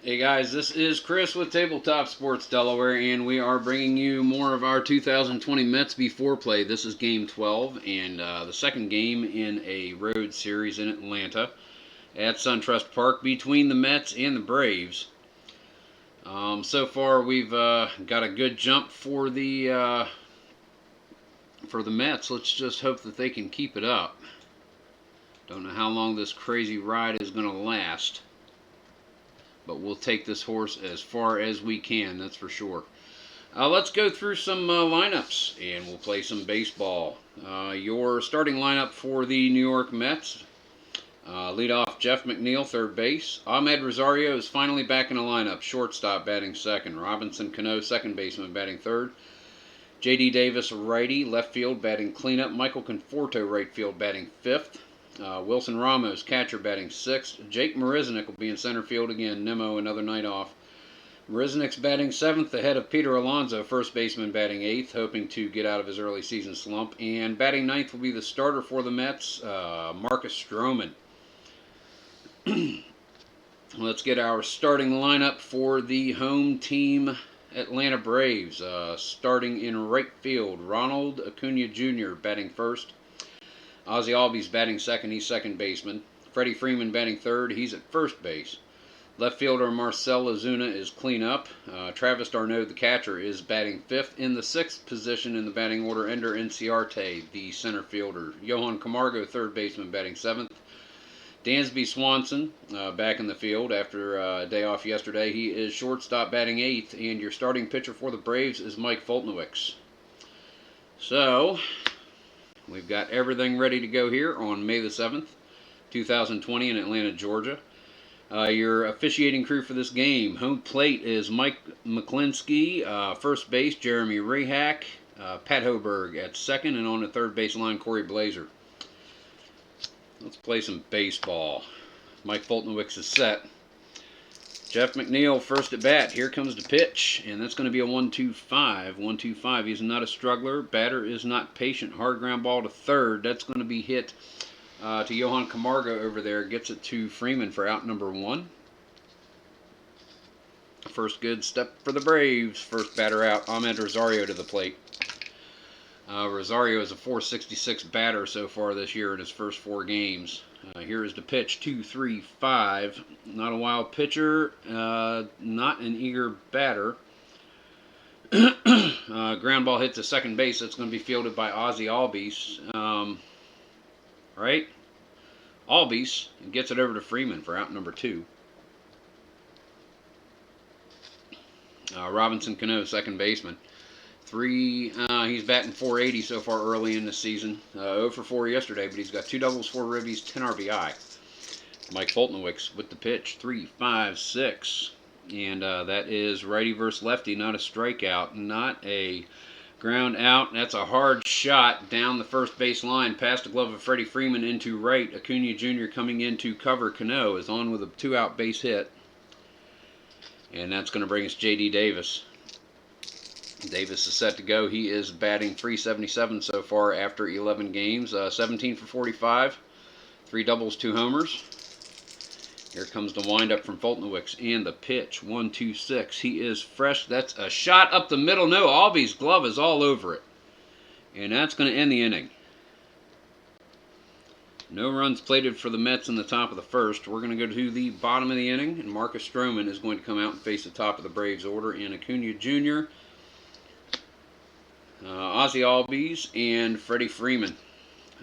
Hey guys, this is Chris with Tabletop Sports Delaware, and we are bringing you more of our 2020 Mets before play. This is Game 12, and the second game in a road series in Atlanta at SunTrust Park between the Mets and the Braves. So far, we've got a good jump for the Mets. Let's just hope that they can keep it up. Don't know how long this crazy ride is going to last. But we'll take this horse as far as we can, that's for sure. Let's go through some lineups, and we'll play some baseball. Your starting lineup for the New York Mets. Leadoff, Jeff McNeil, third base. Ahmed Rosario is finally back in the lineup. Shortstop, batting second. Robinson Cano, second baseman, batting third. J.D. Davis, righty. Left field, batting cleanup. Michael Conforto, right field, batting fifth. Wilson Ramos, catcher, batting sixth. Jake Marisnick will be in center field again. Nemo, another night off. Marisnick's batting seventh ahead of Peter Alonso, first baseman, batting eighth, hoping to get out of his early season slump. And batting ninth will be the starter for the Mets, Marcus Stroman. Let's get our starting lineup for the home team Atlanta Braves. Starting in right field, Ronald Acuna Jr. batting first. Ozzie Albies batting second, he's second baseman. Freddie Freeman batting third, he's at first base. Left fielder Marcell Ozuna is clean up. Travis d'Arnaud, the catcher, is batting fifth. In the sixth position in the batting order, Ender Inciarte, the center fielder. Johan Camargo, third baseman, batting seventh. Dansby Swanson back in the field after a day off yesterday. He is shortstop, batting eighth. And your starting pitcher for the Braves is Mike Foltynewicz. So we've got everything ready to go here on May the 7th, 2020 in Atlanta, Georgia. Your officiating crew for this game. Home plate is Mike McClinsky. First base, Jeremy Rehak. Pat Hoberg at second. And on the third base line, Corey Blazer. Let's play some baseball. Mike Foltynewicz is set. Jeff McNeil, first at bat. Here comes the pitch, and that's going to be a 1-2-5. 1-2-5. He's not a struggler. Batter is not patient. Hard ground ball to third. That's going to be hit to Johan Camargo over there. Gets it to Freeman for out number one. First good step for the Braves. First batter out. Ahmed Rosario to the plate. Rosario is a .466 batter so far this year in his first 4 games. Here is the pitch, 2-3-5. Not a wild pitcher, not an eager batter. Ground ball hit to second base. That's going to be fielded by Ozzie Albies. Right? Albies gets it over to Freeman for out number 2. Robinson Cano, second baseman. He's batting .480 so far early in the season. 0 for 4 yesterday, but he's got 2 doubles, 4 ribbies, 10 RBI. Mike Foltynewicz with the pitch, 3-5-6. And that is righty versus lefty, not a strikeout, not a ground out. That's a hard shot down the first base line, past the glove of Freddie Freeman into right. Acuna Jr. coming in to cover. Cano is on with a 2-out base hit. And that's going to bring us J.D. Davis. Davis is set to go. He is batting .377 so far after 11 games. 17 for 45. 3 doubles, 2 homers. Here comes the windup from Foltynewicz. And the pitch, 1-2-6. He is fresh. That's a shot up the middle. No, Albies' glove is all over it. And that's going to end the inning. No runs plated for the Mets in the top of the first. We're going to go to the bottom of the inning. And Marcus Stroman is going to come out and face the top of the Braves order. And Acuna Jr., Ozzie Albies, and Freddie Freeman.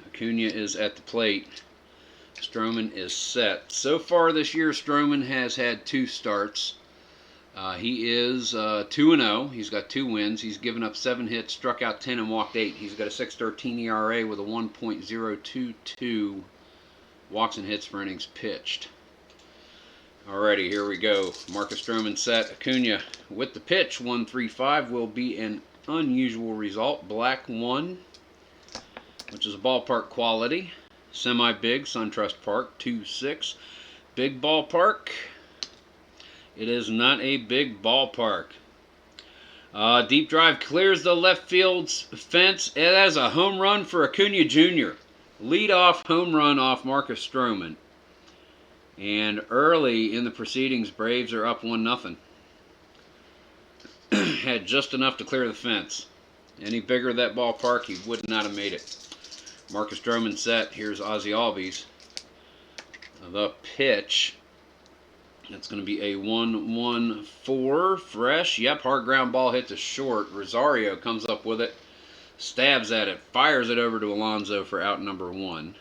Acuna is at the plate. Stroman is set. So far this year, Stroman has had 2 starts. He is 2-0. He's got 2 wins. He's given up 7 hits, struck out 10, and walked 8. He's got a 6.13 ERA with a 1.022 walks and hits per innings pitched. Alrighty, here we go. Marcus Stroman set. Acuna with the pitch. 1-3-5 will be an unusual result. Black 1, which is a ballpark quality. Semi-big, SunTrust Park, 2-6. Big ballpark. It is not a big ballpark. Deep drive clears the left field's fence. It has a home run for Acuna Jr. Lead-off home run off Marcus Stroman. And early in the proceedings, Braves are up 1-0. Had just enough to clear the fence. Any bigger that ballpark, he would not have made it. Marcus Stroman set. Here's Ozzie Albies. The pitch. That's going to be a 1-1-4 fresh. Yep, hard ground ball hit to short. Rosario comes up with it, stabs at it, fires it over to Alonso for out number 1.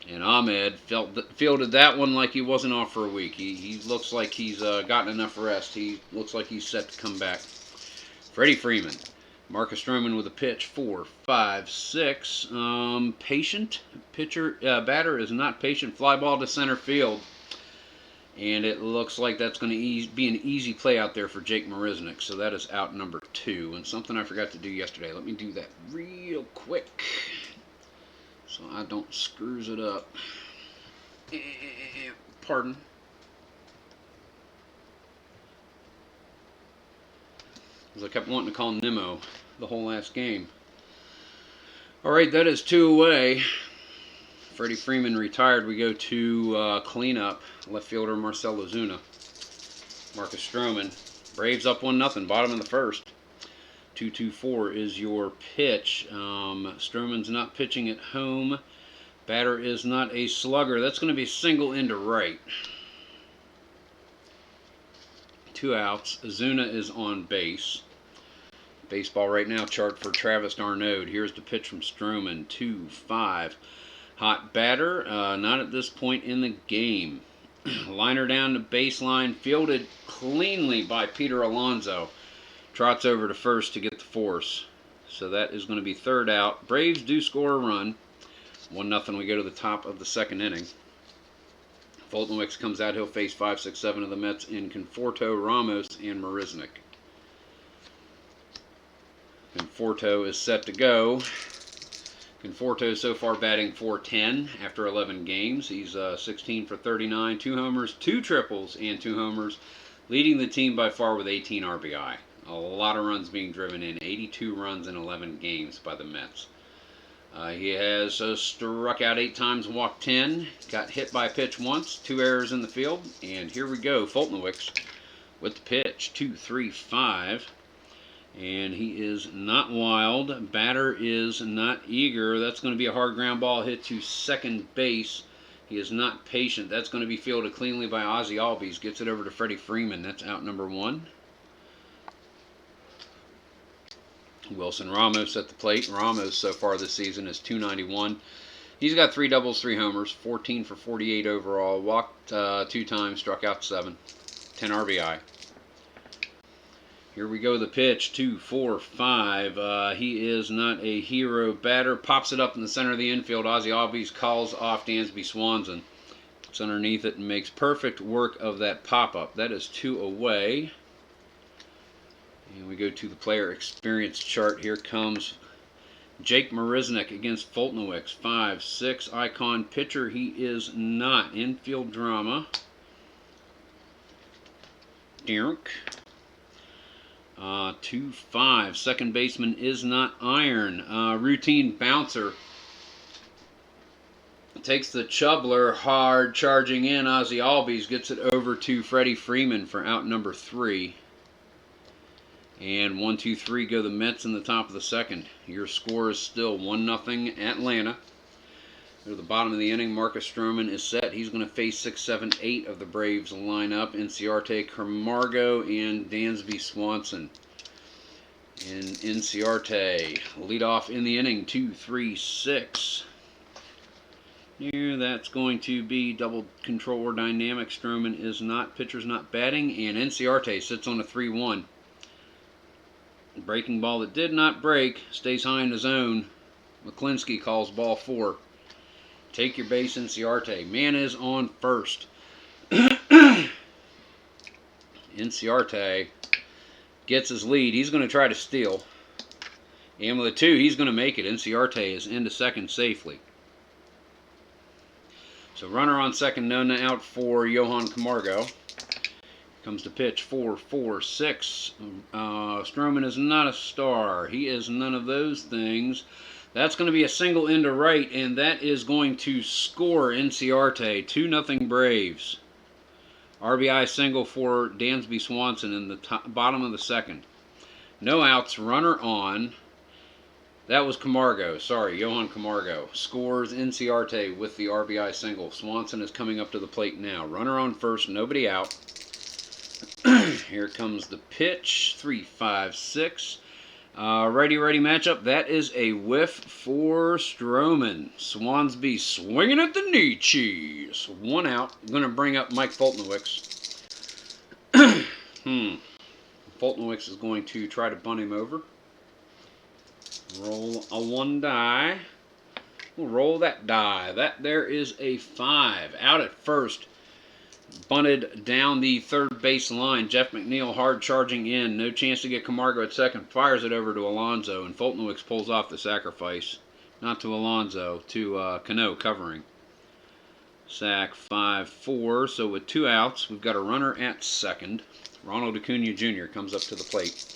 And Ahmed fielded that one like he wasn't off for a week. He looks like he's gotten enough rest. He looks like he's set to come back. Freddie Freeman. Marcus Stroman with a pitch, 4, 5, 6. Patient. Batter is not patient. Fly ball to center field. And it looks like that's going to be an easy play out there for Jake Marisnick. So that is out number 2. And something I forgot to do yesterday. Let me do that real quick, so I don't screws it up. Pardon. Because I kept wanting to call Nimmo the whole last game. Alright, that is 2 away. Freddie Freeman retired. We go to cleanup. Left fielder Marcell Ozuna. Marcus Stroman. Braves up 1-0. Bottom of the first. 2-2-4 is your pitch. Stroman's not pitching at home. Batter is not a slugger. That's going to be single into right. 2 outs. Ozuna is on base. Baseball right now chart for Travis d'Arnaud. Here's the pitch from Stroman. 2-5. Hot batter. Not at this point in the game. Liner down the baseline. Fielded cleanly by Peter Alonso. Trots over to first to get the force. So that is going to be 3rd out. Braves do score a run. 1-0. We go to the top of the 2nd inning. Foltynewicz comes out. He'll face 5, 6, 7 of the Mets in Conforto, Ramos, and Marisnick. Conforto is set to go. Conforto so far batting .410 after 11 games. He's 16 for 39, 2 homers, 2 triples, and 2 homers, leading the team by far with 18 RBI. A lot of runs being driven in. 82 runs in 11 games by the Mets. He has struck out 8 times, walked 10, got hit by a pitch once, 2 errors in the field, and here we go. Foltynewicz with the pitch, 2-3-5, and he is not wild. Batter is not eager. That's going to be a hard ground ball hit to second base. He is not patient. That's going to be fielded cleanly by Ozzie Albies. Gets it over to Freddie Freeman. That's out number 1. Wilson Ramos at the plate. Ramos so far this season is .291. He's got 3 doubles, 3 homers, 14 for 48 overall. Walked 2 times, struck out 7, 10 RBI. Here we go, the pitch, 2-4-5. He is not a hero batter. Pops it up in the center of the infield. Ozzie Albies calls off Dansby Swanson. Gets underneath it and makes perfect work of that pop-up. That is 2 away. And we go to the player experience chart. Here comes Jake Marisnick against Foltynewicz. 5'6", icon pitcher. He is not. Infield drama. Derek. 2-5. Second baseman is not iron. Routine bouncer. Takes the Chubler hard, charging in. Ozzie Albies gets it over to Freddie Freeman for out number 3. And 1-2-3 go the Mets in the top of the 2nd. Your score is still 1-0 Atlanta. Go to the bottom of the inning. Marcus Stroman is set. He's going to face 6, 7, 8 of the Braves lineup. Inciarte, Camargo, and Dansby Swanson. And Inciarte lead off in the inning. 2-3-6. Here, that's going to be double control or dynamic. Stroman is not. Pitcher's not batting. And Inciarte sits on a 3-1. Breaking ball that did not break. Stays high in the zone. McClinsky calls ball 4. Take your base, Inciarte. Man is on first. Inciarte gets his lead. He's going to try to steal. And with a 2, he's going to make it. Inciarte is into second safely. So runner on second, no out for Johan Camargo. Comes the pitch, 4-4-6. Stroman is not a star. He is none of those things. That's going to be a single into right, and that is going to score Inciarte 2-0 Braves. RBI single for Dansby Swanson in the bottom of the second. No outs, runner on. That was Camargo. Sorry, Johan Camargo. Scores Inciarte with the RBI single. Swanson is coming up to the plate now. Runner on first, nobody out. Here comes the pitch. 3-5-6. Righty matchup. That is a whiff for Stroman. Swansby swinging at the knee cheese. 1 out. I'm going to bring up Mike Foltynewicz. Foltynewicz is going to try to bunt him over. Roll a 1 die. We'll roll that die. That there is a 5. Out at first. Bunted down the third base line. Jeff McNeil hard charging in. No chance to get Camargo at second. Fires it over to Alonso. And Foltynewicz pulls off the sacrifice. Not to Alonso. To Cano covering. Sack 5-4. So with 2 outs, we've got a runner at second. Ronald Acuna Jr. comes up to the plate.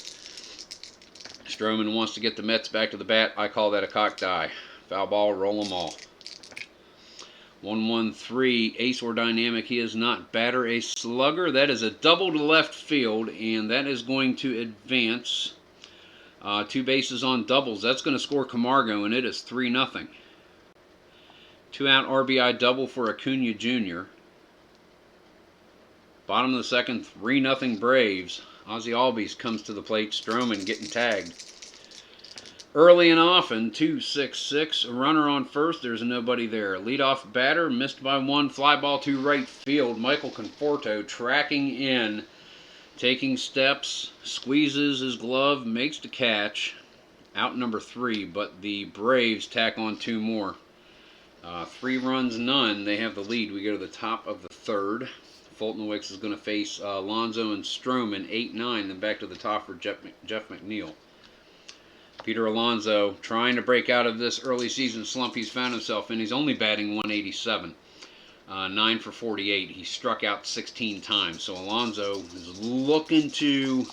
Stroman wants to get the Mets back to the bat. I call that a cock die. Foul ball, roll them all. 1-1-3, ace or dynamic. He is not batter, a slugger. That is a double to left field, and that is going to advance. 2 bases on doubles. That's going to score Camargo, and it is 3-0. 2-out RBI double for Acuna Jr. Bottom of the second, 3-0 Braves. Ozzie Albies comes to the plate. Stroman getting tagged. Early and often, 2-6-6. A runner on first. There's nobody there. Leadoff batter, missed by 1. Fly ball to right field. Michael Conforto tracking in. Taking steps. Squeezes his glove. Makes the catch. Out number 3. But the Braves tack on 2 more. 3 runs, none. They have the lead. We go to the top of the third. Foltynewicz is going to face Alonso and Stroman, 8-9, then back to the top for Jeff McNeil. Peter Alonso trying to break out of this early season slump he's found himself in. He's only batting 187, 9 for 48. He struck out 16 times, so Alonso is looking to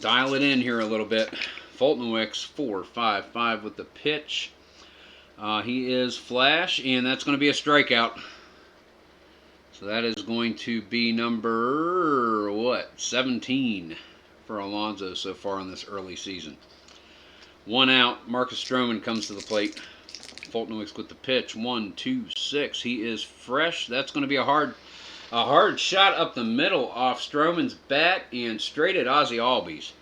dial it in here a little bit. Foltynewicz 4-5-5 with the pitch. He is flash, and that's going to be a strikeout. So that is going to be number, 17 for Alonso so far in this early season. 1 out. Marcus Stroman comes to the plate. Foltynewicz with the pitch. 1-2-6. He is fresh. That's going to be a hard shot up the middle off Stroman's bat and straight at Ozzie Albies.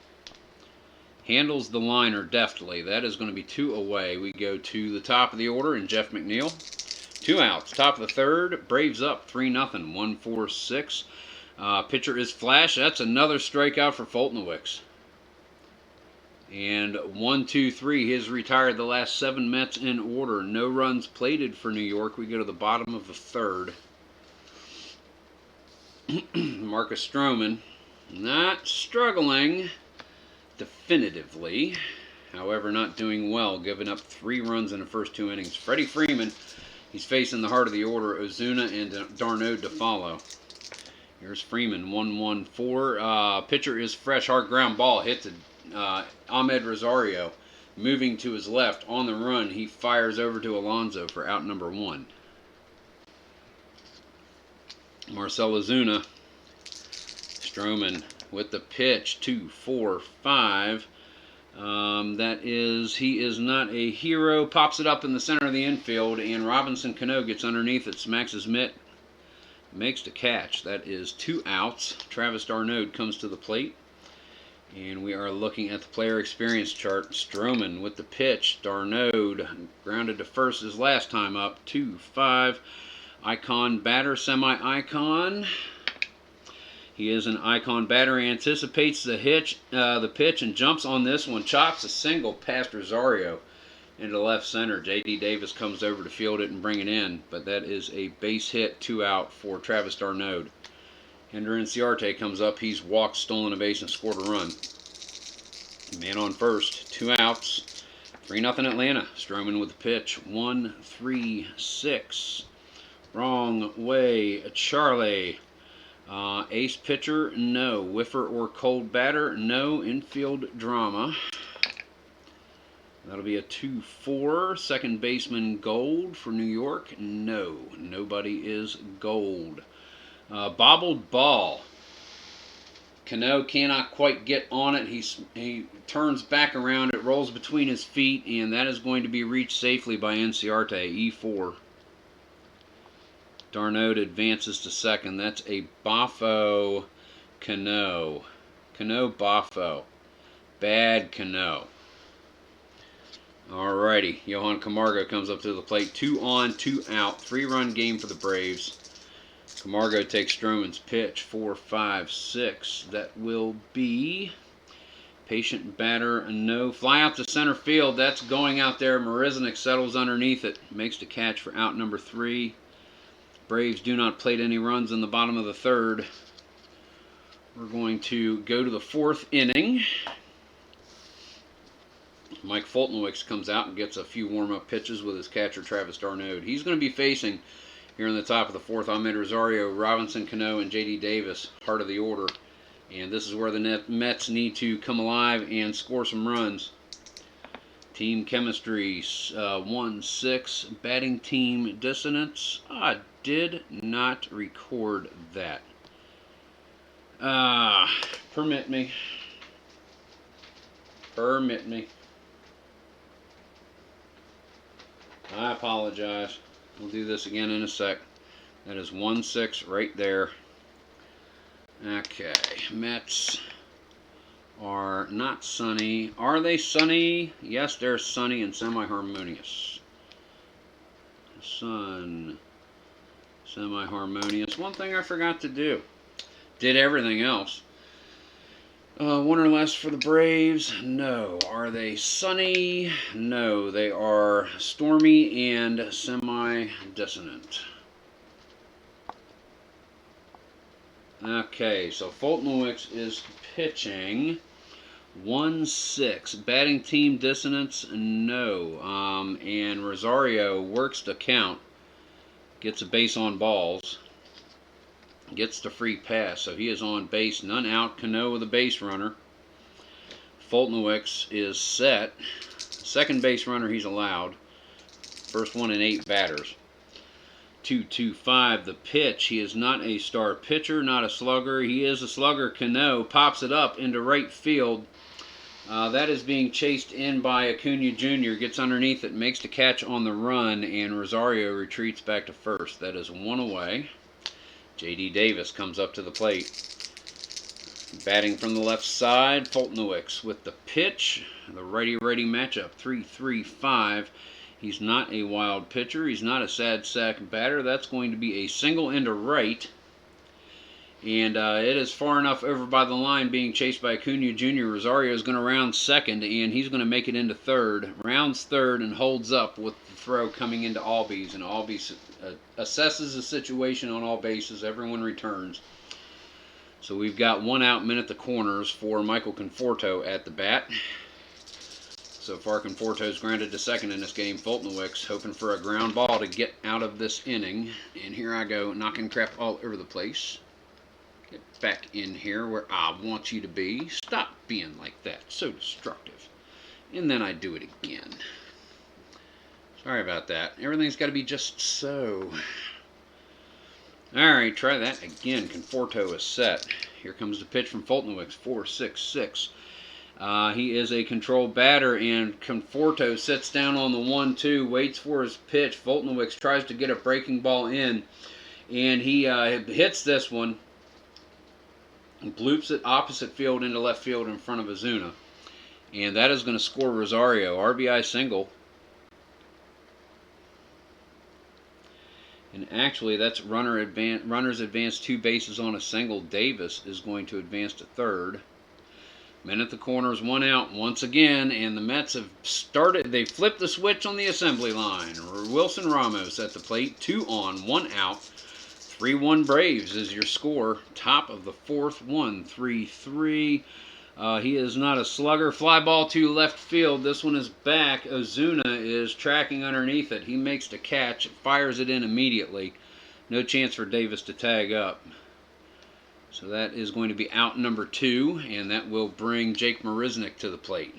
Handles the liner deftly. That is going to be 2 away. We go to the top of the order and Jeff McNeil. 2 outs. Top of the third. Braves up 3-0. 1-4-6. Pitcher is flash. That's another strikeout for Foltynewicz. And 1-2-3. He has retired the last 7 Mets in order. No runs plated for New York. We go to the bottom of the third. Marcus Stroman not struggling definitively. However, not doing well. Giving up 3 runs in the first 2 innings. Freddie Freeman. He's facing the heart of the order, Ozuna and Darno to follow. Here's Freeman, 1-1-4. Pitcher is fresh, hard ground ball, hits Ahmed Rosario. Moving to his left, on the run, he fires over to Alonso for out number 1. Marcell Ozuna. Stroman with the pitch, 2-4-5. He is not a hero. Pops it up in the center of the infield, and Robinson Cano gets underneath it, smacks his mitt, makes the catch. That is 2 outs. Travis d'Arnaud comes to the plate, and we are looking at the player experience chart. Stroman with the pitch. D'Arnaud grounded to first his last time up. 2-5. Icon batter, semi-icon. He is an icon batter. He anticipates the pitch and jumps on this one. Chops a single past Rosario into left center. J.D. Davis comes over to field it and bring it in. But that is a base hit, 2 out for Travis d'Arnaud. Ender Inciarte comes up. He's walked, stolen a base, and scored a run. Man on first. 2 outs. 3-0 Atlanta. Stroman with the pitch. 1-3-6. Wrong way. Charlie. Ace pitcher, no. Whiffer or cold batter, no. Infield drama. That'll be a 2-4. Second baseman gold for New York. No, nobody is gold. Bobbled ball. Cano cannot quite get on it. He turns back around. It rolls between his feet, and that is going to be reached safely by Inciarte. E4. Darnaud advances to second. That's a Boffo Cano. Cano Boffo. Bad Cano. Alrighty, Johan Camargo comes up to the plate. 2 on, 2 out. 3-run game for the Braves. Camargo takes Stroman's pitch. 4-5-6. That will be patient batter. No. Fly out to center field. That's going out there. Marisnik settles underneath it. Makes the catch for out number 3. Braves do not plate any runs in the bottom of the 3rd. We're going to go to the 4th inning. Mike Foltynewicz comes out and gets a few warm-up pitches with his catcher, Travis d'Arnaud. He's going to be facing, here in the top of the 4th, Ahmed Rosario, Robinson Cano, and J.D. Davis, heart of the order. And this is where the Mets need to come alive and score some runs. Team chemistry, 1-6. Batting team dissonance. I did not record that. Permit me. Permit me. I apologize. We'll do this again in a sec. That is 1-6 right there. Okay, Mets are not sunny. Are they sunny? Yes, they're sunny and semi-harmonious. Sun, semi-harmonious. One thing I forgot to do. Did everything else. 1 or less for the Braves. No. Are they sunny? No. They are stormy and semi-dissonant. Okay, so Foltynewicz is pitching. 1-6. Batting team dissonance? No. And Rosario works the count. Gets a base on balls. Gets the free pass, so he is on base, none out. Cano with a base runner. Foltynewicz is set. Second base runner he's allowed. First one in 8 batters. 2-2-5 the pitch. He is not a star pitcher, not a slugger. He is a slugger. Cano pops it up into right field. That is being chased in by Acuna Jr. Gets underneath it, makes the catch on the run, and Rosario retreats back to first. That is 1 away. J.D. Davis comes up to the plate. Batting from the left side, Foltynewicz with the pitch. The righty-righty matchup, 3-3-5. He's not a wild pitcher. He's not a sad sack batter. That's going to be a single into right. And it is far enough over by the line, being chased by Acuna Jr. Rosario is going to round second, and he's going to make it into third. Rounds third and holds up with the throw coming into Albies. And Albies assesses the situation on all bases. Everyone returns. So we've got 1 out, men at the corners for Michael Conforto at the bat. So far, Conforto's grounded to second in this game. Foltynewicz hoping for a ground ball to get out of this inning. And here I go, knocking crap all over the place. Get back in here where I want you to be. Stop being like that. So destructive. And then I do it again. Sorry about that. Everything's got to be just so. Alright, try that again. Conforto is set. Here comes the pitch from Foltynewicz. 4-6-6. He is a controlled batter, and Conforto sits down on the 1-2, waits for his pitch. Foltynewicz tries to get a breaking ball in, and he hits this one. Bloops it opposite field into left field in front of Ozuna. And that is going to score Rosario. RBI single. And actually, that's runners advance 2 bases on a single. Davis is going to advance to third. Men at the corners, 1 out once again. And the Mets have started. They flipped the switch on the assembly line. Wilson Ramos at the plate. 2 on, 1 out. 3-1 Braves is your score. Top of the 4th, 1-3-3. He is not a slugger. Fly ball to left field. This one is back. Ozuna is tracking underneath it. He makes the catch. Fires it in immediately. No chance for Davis to tag up. So that is going to be out number 2, and that will bring Jake Marisnik to the plate.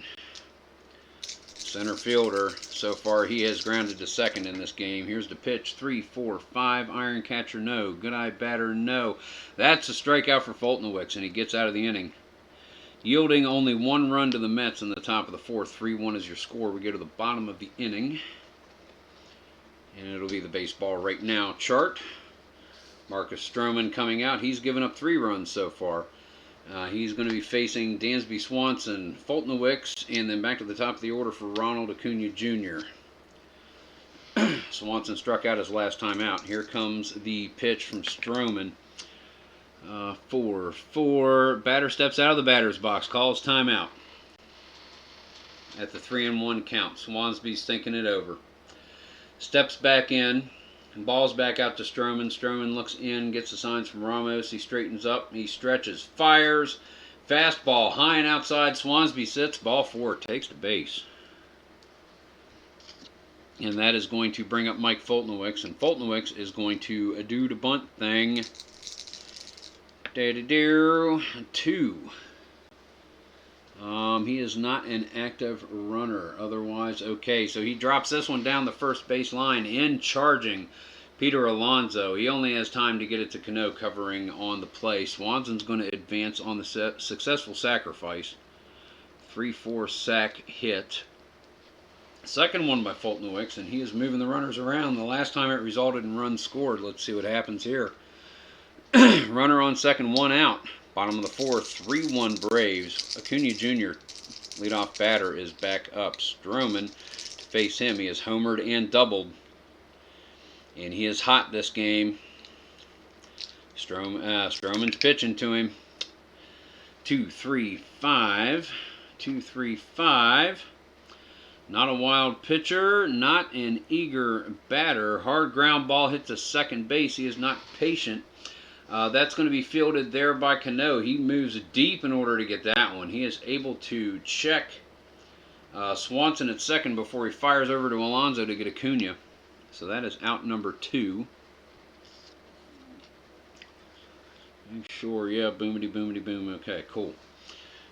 Center fielder. So far, he has grounded to second in this game. Here's the pitch. 3, 4, 5. Iron catcher, no. Good eye batter, no. That's a strikeout for Foltynewicz, and he gets out of the inning. Yielding only 1 run to the Mets in the top of the 4th. 3-1 is your score. We go to the bottom of the inning. And it'll be the baseball right now chart. Marcus Stroman coming out. He's given up 3 runs so far. He's going to be facing Dansby Swanson, Foltynewicz, and then back to the top of the order for Ronald Acuna Jr. Swanson struck out his last time out. Here comes the pitch from Stroman. 4-4. Batter steps out of the batter's box. Calls timeout. At the 3-1 count. Swansby's thinking it over. Steps back in. Ball's back out to Stroman. Stroman looks in, gets the signs from Ramos. He straightens up. He stretches. Fires. Fastball high and outside. Swansby sits. Ball 4. Takes to base. And that is going to bring up Mike Foltynewicz. And Foltynewicz is going to do the bunt thing. 2. He is not an active runner. Otherwise, okay. So he drops this one down the first base line in charging Peter Alonso. He only has time to get it to Cano covering on the play. Swanson's going to advance on the successful sacrifice. 3-4 sack hit. Second one by Foltynewicz, and he is moving the runners around. The last time it resulted in runs scored. Let's see what happens here. Runner on second, 1 out. Bottom of the 4th, 3-1 Braves. Acuna Jr., leadoff batter, is back up. Stroman to face him. He has homered and doubled. And he is hot this game. Stroman's pitching to him. 2-3-5. 2-3-5. Not a wild pitcher. Not an eager batter. Hard ground ball hit to second base. He is not patient. That's going to be fielded there by Cano. He moves deep in order to get that one. He is able to check Swanson at second before he fires over to Alonso to get Acuna. So that is out number 2. Sure, yeah, boomity, boomity, boom. Okay, cool.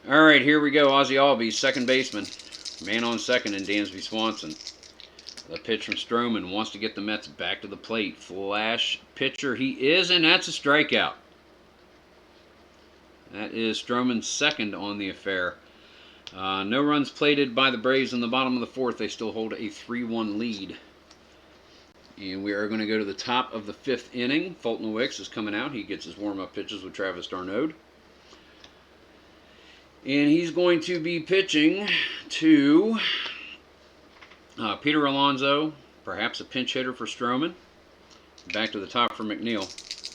All right, here we go. Ozzie Albies, second baseman. Man on second and Dansby Swanson. The pitch from Stroman wants to get the Mets back to the plate. Flash pitcher he is, and that's a strikeout. That is Stroman's second on the affair. No runs plated by the Braves in the bottom of the 4th. They still hold a 3-1 lead. And we are going to go to the top of the 5th inning. Foltynewicz is coming out. He gets his warm-up pitches with Travis d'Arnaud. And he's going to be pitching to Peter Alonso, perhaps a pinch hitter for Stroman. Back to the top for McNeil.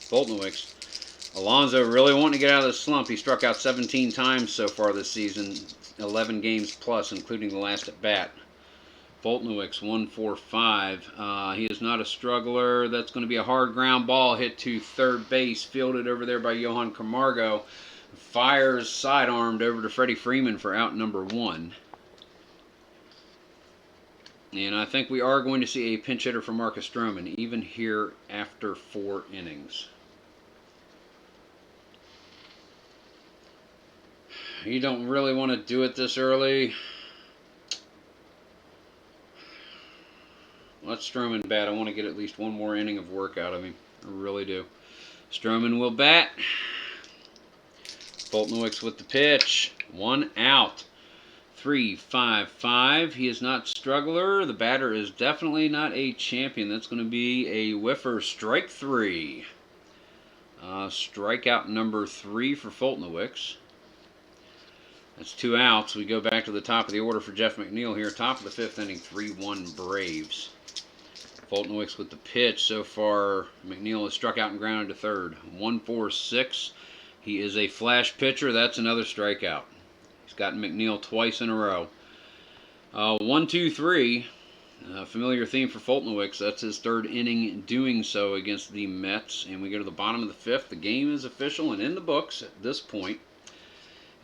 Foltynewicz. Alonso really wanting to get out of the slump. He struck out 17 times so far this season, 11 games plus, including the last at bat. Foltynewicz, 1-4-5. He is not a struggler. That's going to be a hard ground ball hit to third base, fielded over there by Johan Camargo. Fires sidearmed over to Freddie Freeman for out number 1. And I think we are going to see a pinch hitter for Marcus Stroman, even here after 4 innings. You don't really want to do it this early. Let Stroman bat. I want to get at least 1 more inning of work out of him. I really do. Stroman will bat. Foltynewicz with the pitch. 1 out. 3-5-5. He is not struggler. The batter is definitely not a champion. That's going to be a whiffer. Strike 3. Strikeout number 3 for Foltynewicz. That's 2 outs. We go back to the top of the order for Jeff McNeil here. Top of the 5th inning, 3-1 Braves. Foltynewicz with the pitch. So far, McNeil has struck out and grounded to third. 1-4-6. He is a flash pitcher. That's another strikeout. He's gotten McNeil twice in a row. 1-2-3. Familiar theme for Foltynewicz. That's his 3rd inning doing so against the Mets. And we go to the bottom of the 5th. The game is official and in the books at this point.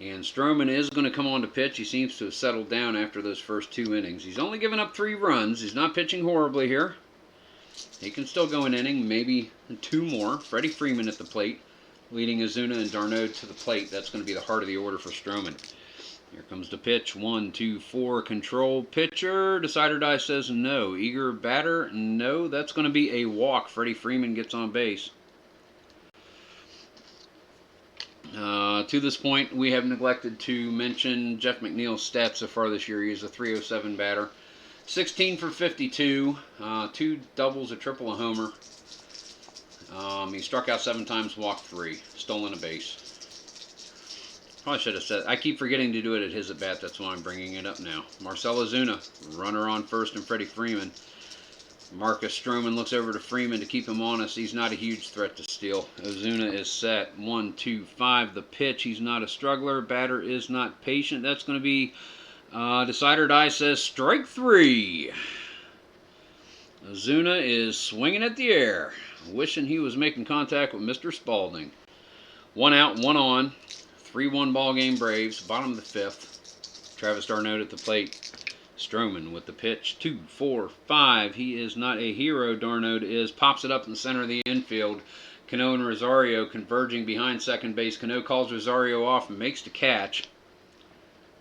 And Stroman is going to come on to pitch. He seems to have settled down after those first 2 innings. He's only given up 3 runs. He's not pitching horribly here. He can still go an inning, maybe 2 more. Freddie Freeman at the plate, leading Ozuna and d'Arnaud to the plate. That's going to be the heart of the order for Stroman. Here comes the pitch. 1-2-4. Control pitcher. Decider die says no. Eager batter. No. That's going to be a walk. Freddie Freeman gets on base. To this point, we have neglected to mention Jeff McNeil's stats so far this year. He is a .307 batter. 16 for 52. 2 doubles, a triple, a homer. He struck out 7 times, walked 3. Stolen a base. Probably should have said. I keep forgetting to do it at his at bat. That's why I'm bringing it up now. Marcell Ozuna, runner on first, and Freddie Freeman. Marcus Stroman looks over to Freeman to keep him honest. He's not a huge threat to steal. Ozuna is set. 1-2-5. The pitch. He's not a struggler. Batter is not patient. That's going to be decider die says strike 3. Ozuna is swinging at the air, wishing he was making contact with Mr. Spalding. 1 out, 1 on. 3-1 ball game Braves. Bottom of the 5th. Travis d'Arnaud at the plate. Stroman with the pitch. 2-4-5. He is not a hero. d'Arnaud is. Pops it up in the center of the infield. Cano and Rosario converging behind second base. Cano calls Rosario off and makes the catch.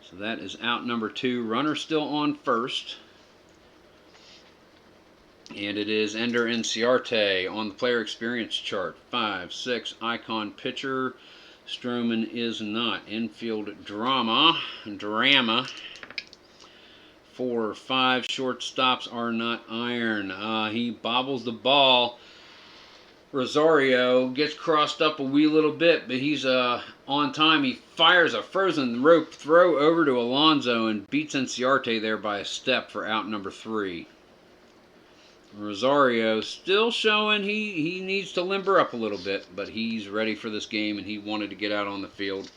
So that is out number 2. Runner still on first. And it is Ender Inciarte on the player experience chart. 5-6 icon pitcher. Stroman is not. Infield drama. 4-5 shortstops are not iron. He bobbles the ball. Rosario gets crossed up a wee little bit, but he's on time. He fires a frozen rope throw over to Alonso and beats Inciarte there by a step for out number 3. Rosario still showing he needs to limber up a little bit, but he's ready for this game, and he wanted to get out on the field.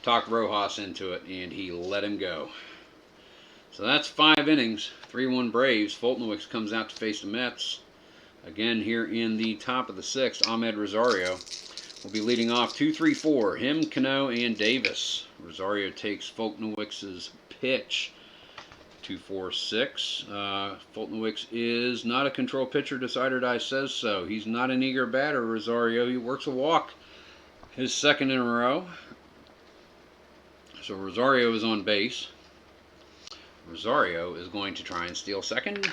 Talked Rojas into it, and he let him go. So that's 5 innings. 3-1 Braves. Foltynewicz comes out to face the Mets. Again, here in the top of the 6th, Ahmed Rosario will be leading off 2-3-4. Him, Cano, and Davis. Rosario takes Foltynewicz's pitch. 2-4-6. Foltynewicz is not a control pitcher. Decider die says so. He's not an eager batter, Rosario. He works a walk. His 2nd in a row. So Rosario is on base. Rosario is going to try and steal second.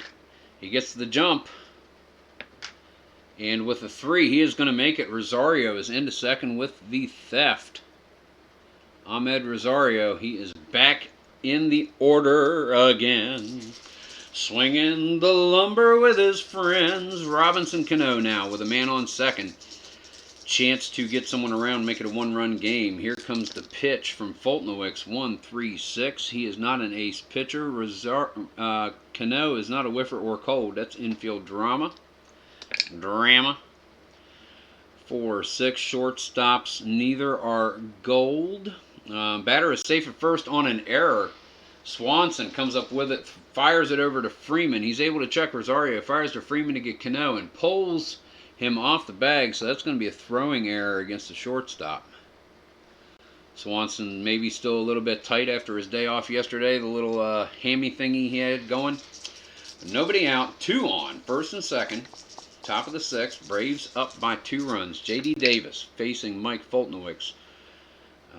He gets the jump. And with a 3, he is going to make it. Rosario is into second with the theft. Ahmed Rosario, he is back in the order again. Swinging the lumber with his friends. Robinson Cano now with a man on second. Chance to get someone around, make it a 1-run game. Here comes the pitch from Foltynewicz. 1-3-6. He is not an ace pitcher. Cano is not a whiffer or cold. That's infield drama. 4-6 shortstops. Neither are gold. Batter is safe at first on an error. Swanson comes up with it, fires it over to Freeman. He's able to check Rosario, fires to Freeman to get Cano, and pulls him off the bag, so that's going to be a throwing error against the shortstop. Swanson maybe still a little bit tight after his day off yesterday, the little hammy thingy he had going. But nobody out, 2 on, first and second. Top of the 6th, Braves up by 2 runs. J.D. Davis facing Mike Foltynewicz.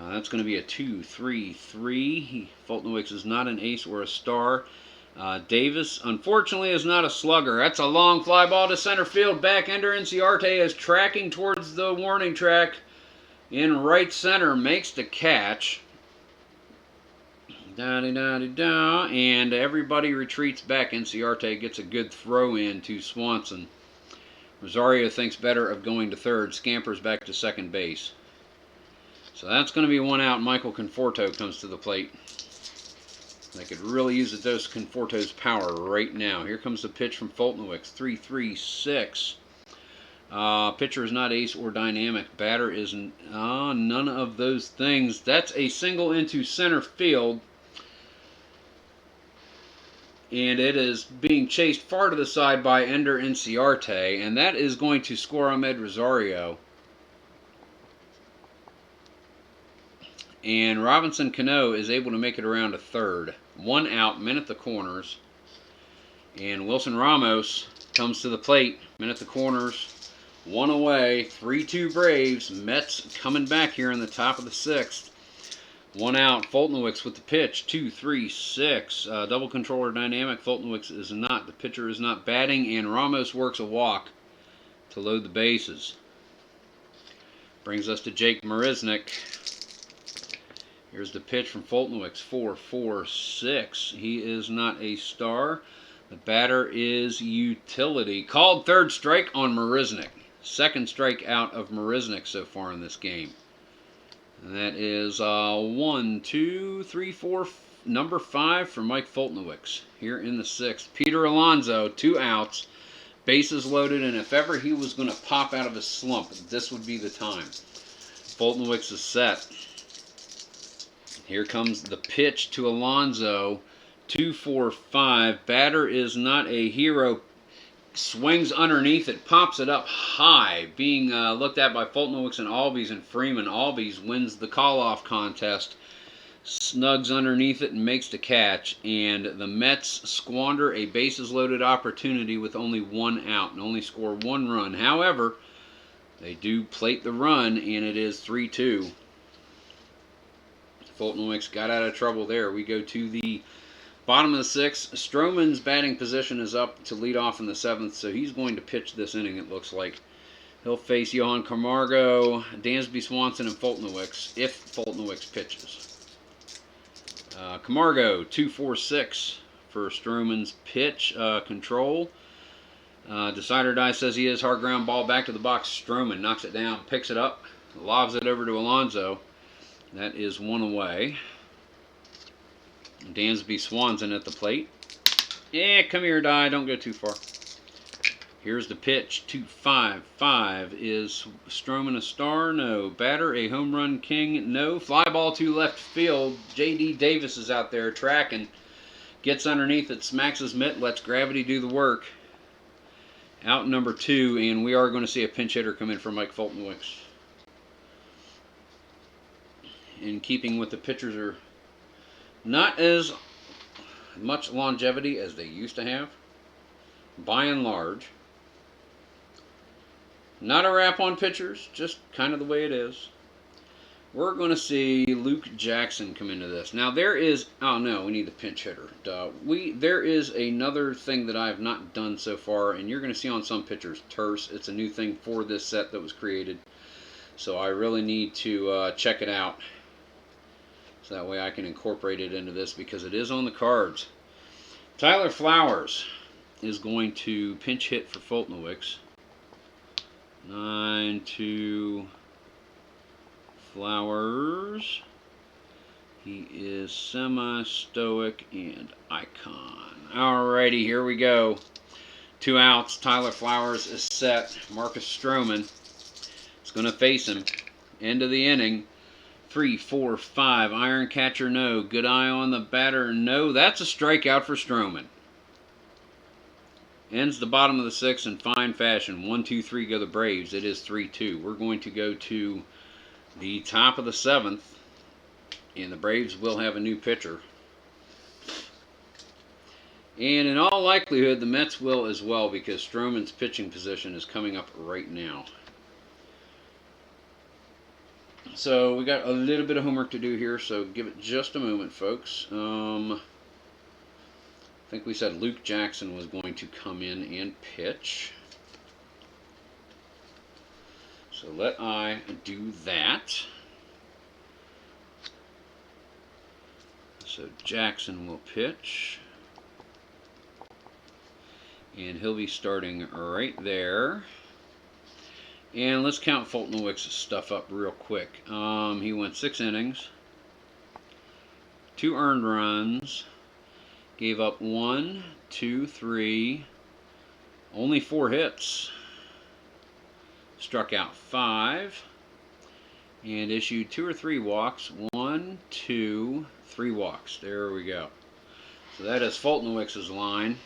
That's going to be a 2-3-3. Foltynewicz is not an ace or a star. Davis, unfortunately, is not a slugger. That's a long fly ball to center field. Back Ender Inciarte is tracking towards the warning track in right center. Makes the catch. Da-da-da-da-da. And everybody retreats back. Inciarte gets a good throw in to Swanson. Rosario thinks better of going to third. Scampers back to second base. So that's going to be 1 out. Michael Conforto comes to the plate. They could really use a dose of Conforto's power right now. Here comes the pitch from Foltynewicz. 3-3-6. Pitcher is not ace or dynamic. Batter is none of those things. That's a single into center field. And it is being chased far to the side by Ender Inciarte. And that is going to score Ahmed Rosario. And Robinson Cano is able to make it around to third. 1 out, men at the corners. And Wilson Ramos comes to the plate, men at the corners. 1 away, 3-2 Braves. Mets coming back here in the top of the 6th. 1 out. Foltynewicz with the pitch. 2-3-6. Double controller dynamic. Foltynewicz is not. The pitcher is not batting, and Ramos works a walk to load the bases. Brings us to Jake Marisnick. Here's the pitch from Foltynewicz. 4-4-6. He is not a star. The batter is utility. Called third strike on Marisnick. Second strike out of Marisnick so far in this game. And that is 1, 2, 3, 4, number 5 for Mike Foltynewicz here in the 6th. Peter Alonso, 2 outs, bases loaded, and if ever he was going to pop out of his slump, this would be the time. Foltynewicz is set. Here comes the pitch to Alonso. 2-4-5. Batter is not a hero. Swings underneath it, pops it up high, being looked at by Foltynewicz and Albies and Freeman. Albies wins the call-off contest, snugs underneath it and makes the catch, and the Mets squander a bases-loaded opportunity with only 1 out and only score 1 run. However, they do plate the run, and it is 3-2. Foltynewicz got out of trouble there. We go to the bottom of the 6th. Stroman's batting position is up to lead off in the 7th, so he's going to pitch this inning, it looks like. He'll face Johan Camargo, Dansby Swanson, and Foltynewicz, if Foltynewicz pitches. Camargo, 2-4-6 for Stroman's pitch control. Decider Die says he is. Hard ground ball back to the box. Stroman knocks it down, picks it up, lobs it over to Alonso. That is 1 away. Dansby Swanson at the plate. Yeah, come here, Die. Don't go too far. Here's the pitch. 2-5-5. Is Stroman a star? No. Batter a home run king? No. Fly ball to left field. J.D. Davis is out there tracking. Gets underneath it, smacks his mitt, lets gravity do the work. Out number 2, and we are going to see a pinch hitter come in for Mike Foltynewicz. In keeping with the pitchers are not as much longevity as they used to have, by and large. Not a wrap on pitchers, just kind of the way it is. We're going to see Luke Jackson come into this. Now there is, oh no, we need the pinch hitter. There is another thing that I have not done so far, and you're going to see on some pitchers, terse. It's a new thing for this set that was created. So I really need to check it out. So that way I can incorporate it into this because it is on the cards. Tyler Flowers is going to pinch hit for Foltynewicz. 9-2 Flowers. He is semi-stoic and icon. Alrighty, here we go. 2 outs. Tyler Flowers is set. Marcus Stroman is going to face him. End of the inning. 3-4-5. Iron catcher, no. Good eye on the batter, no. That's a strikeout for Stroman. Ends the bottom of the 6th in fine fashion. 1-2-3 go the Braves. It is 3-2. We're going to go to the top of the 7th, and the Braves will have a new pitcher. And in all likelihood, the Mets will as well, because Stroman's pitching position is coming up right now. So we got a little bit of homework to do here, so give it just a moment, folks. I think we said Luke Jackson was going to come in and pitch. So let I do that. So Jackson will pitch. And he'll be starting right there. And let's count Foltynewicz's stuff up real quick. He went 6 innings, 2 earned runs, gave up 1, 2, 3, only 4 hits, struck out 5, and issued 2 or 3 walks. 1, 2, 3 walks. There we go. So that is Foltynewicz's line.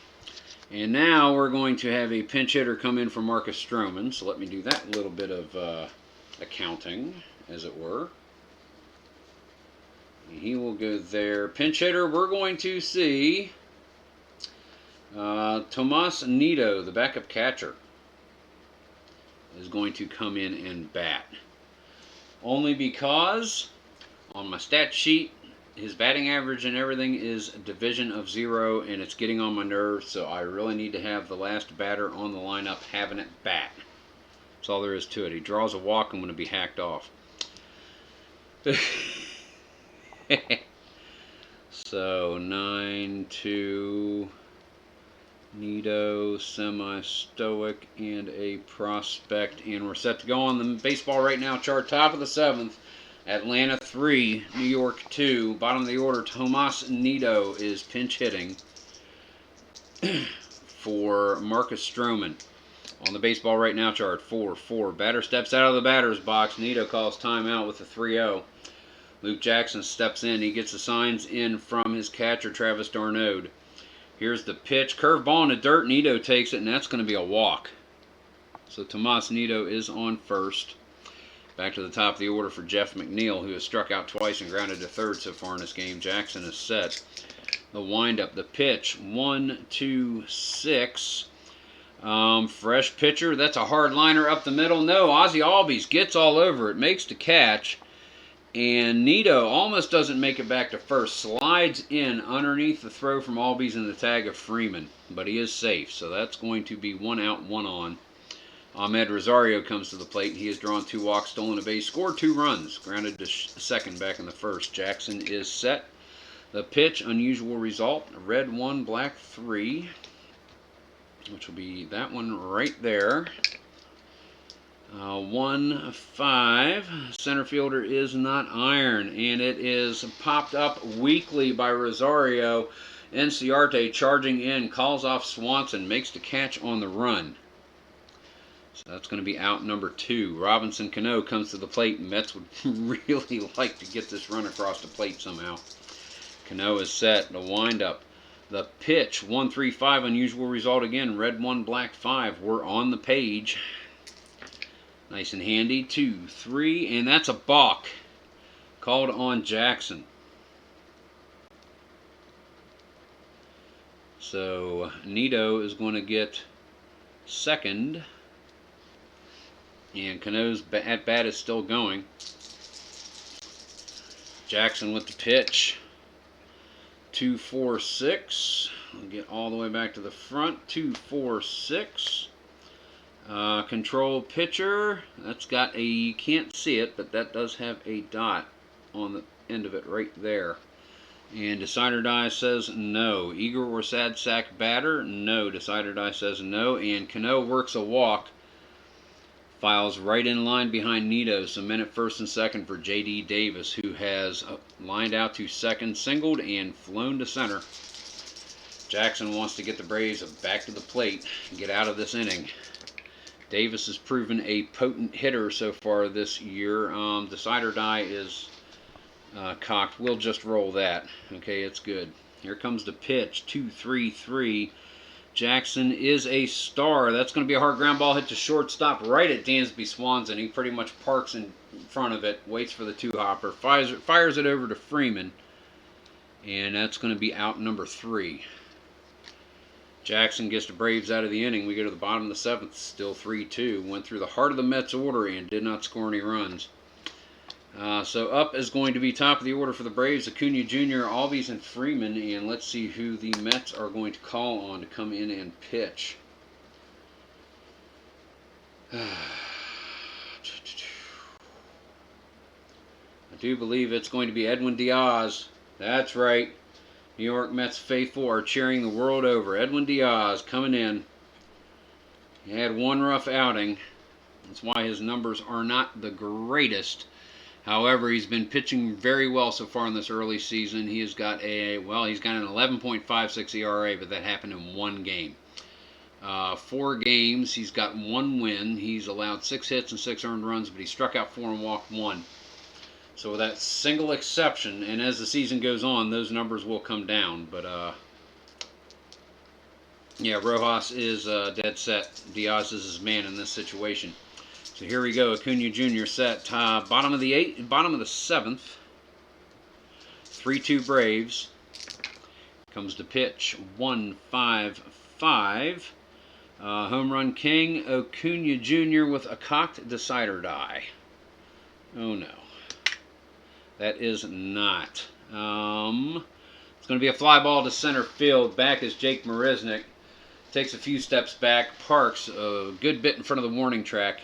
And now we're going to have a pinch hitter come in for Marcus Stroman. So let me do that little bit of accounting, as it were. And he will go there. Pinch hitter, we're going to see Tomas Nido, the backup catcher, is going to come in and bat. Only because On my stat sheet, his batting average and everything is division of 0, and it's getting on my nerves, so I really need to have the last batter on the lineup having it bat. That's all there is to it. He draws a walk, I'm going to be hacked off. So, 9-2, Nito, semi-stoic, and a prospect. And we're set to go on the baseball right now chart. Top of the 7th, Atlanta 3, New York 2. Bottom of the order, Tomas Nito is pinch hitting for Marcus Stroman. On the baseball right now chart, 4-4. Batter steps out of the batter's box. Nito calls timeout with a 3-0. Luke Jackson steps in. He gets the signs in from his catcher, Travis d'Arnaud. Here's the pitch. Curveball in the dirt. Nito takes it, and that's going to be a walk. So Tomas Nito is on first. Back to the top of the order for Jeff McNeil, who has struck out twice and grounded to third so far in this game. Jackson is set. The windup, the pitch, 1-2-6. Fresh pitcher. That's a hard liner up the middle. No, Ozzie Albies gets all over it, makes the catch. And Nito almost doesn't make it back to first. Slides in underneath the throw from Albies and the tag of Freeman. But he is safe, so that's going to be 1 out, 1 on. Ahmed Rosario comes to the plate. He has drawn 2 walks, stolen a base, scored 2 runs. Grounded to second back in the first. Jackson is set. The pitch, unusual result. Red 1, black 3. Which will be that one right there. 1-5. Center fielder is not iron, and it is popped up weakly by Rosario. Enciarte charging in, calls off Swanson, makes the catch on the run. So that's going to be out number 2. Robinson Cano comes to the plate. Mets would really like to get this run across the plate somehow. Cano is set. The windup. The pitch, 1-3-5, unusual result again. Red 1, black 5. We're on the page. Nice and handy. 2-3, and that's a balk. Called on Jackson. So Nito is going to get second. And Cano's at bat is still going. Jackson with the pitch. 2-4-6. We'll get all the way back to the front. 2-4-6. Control pitcher. That's got a, you can't see it, but that does have a dot on the end of it right there. And Decider Die says no. Igor or Sad Sack batter? No. Decider Die says no. And Cano works a walk. Files right in line behind Nito. So men at first and second for J.D. Davis, who has lined out to second, singled, and flown to center. Jackson wants to get the Braves back to the plate and get out of this inning. Davis has proven a potent hitter so far this year. Decider Die is cocked. We'll just roll that. Okay, it's good. Here comes the pitch. 2-3-3. Jackson is a star. That's going to be a hard ground ball hit to shortstop right at Dansby Swanson. He pretty much parks in front of it, waits for the 2-hopper, fires it over to Freeman, and that's going to be out number 3. Jackson gets the Braves out of the inning. We go to the bottom of the 7th, still 3-2. Went through the heart of the Mets order and did not score any runs. So up is going to be top of the order for the Braves, Acuna Jr., Albies, and Freeman. And let's see who the Mets are going to call on to come in and pitch. I do believe it's going to be Edwin Diaz. That's right. New York Mets faithful are cheering the world over. Edwin Diaz coming in. He had one rough outing. That's why his numbers are not the greatest. However, he's been pitching very well so far in this early season. He's got an 11.56 ERA, but that happened in 1 game. 4 games, he's got 1 win. He's allowed 6 hits and 6 earned runs, but he struck out 4 and walked 1. So with that single exception, and as the season goes on, those numbers will come down. But yeah, Rojas is dead set. Diaz is his man in this situation. So here we go. Acuna Jr. set. Bottom of the 7th. 3-2 Braves. Comes the pitch. 1-5-5. Home run king Acuna Jr. with a cocked decider die. Oh no. That is not. It's going to be a fly ball to center field. Back is Jake Marisnik. Takes a few steps back, parks a good bit in front of the warning track,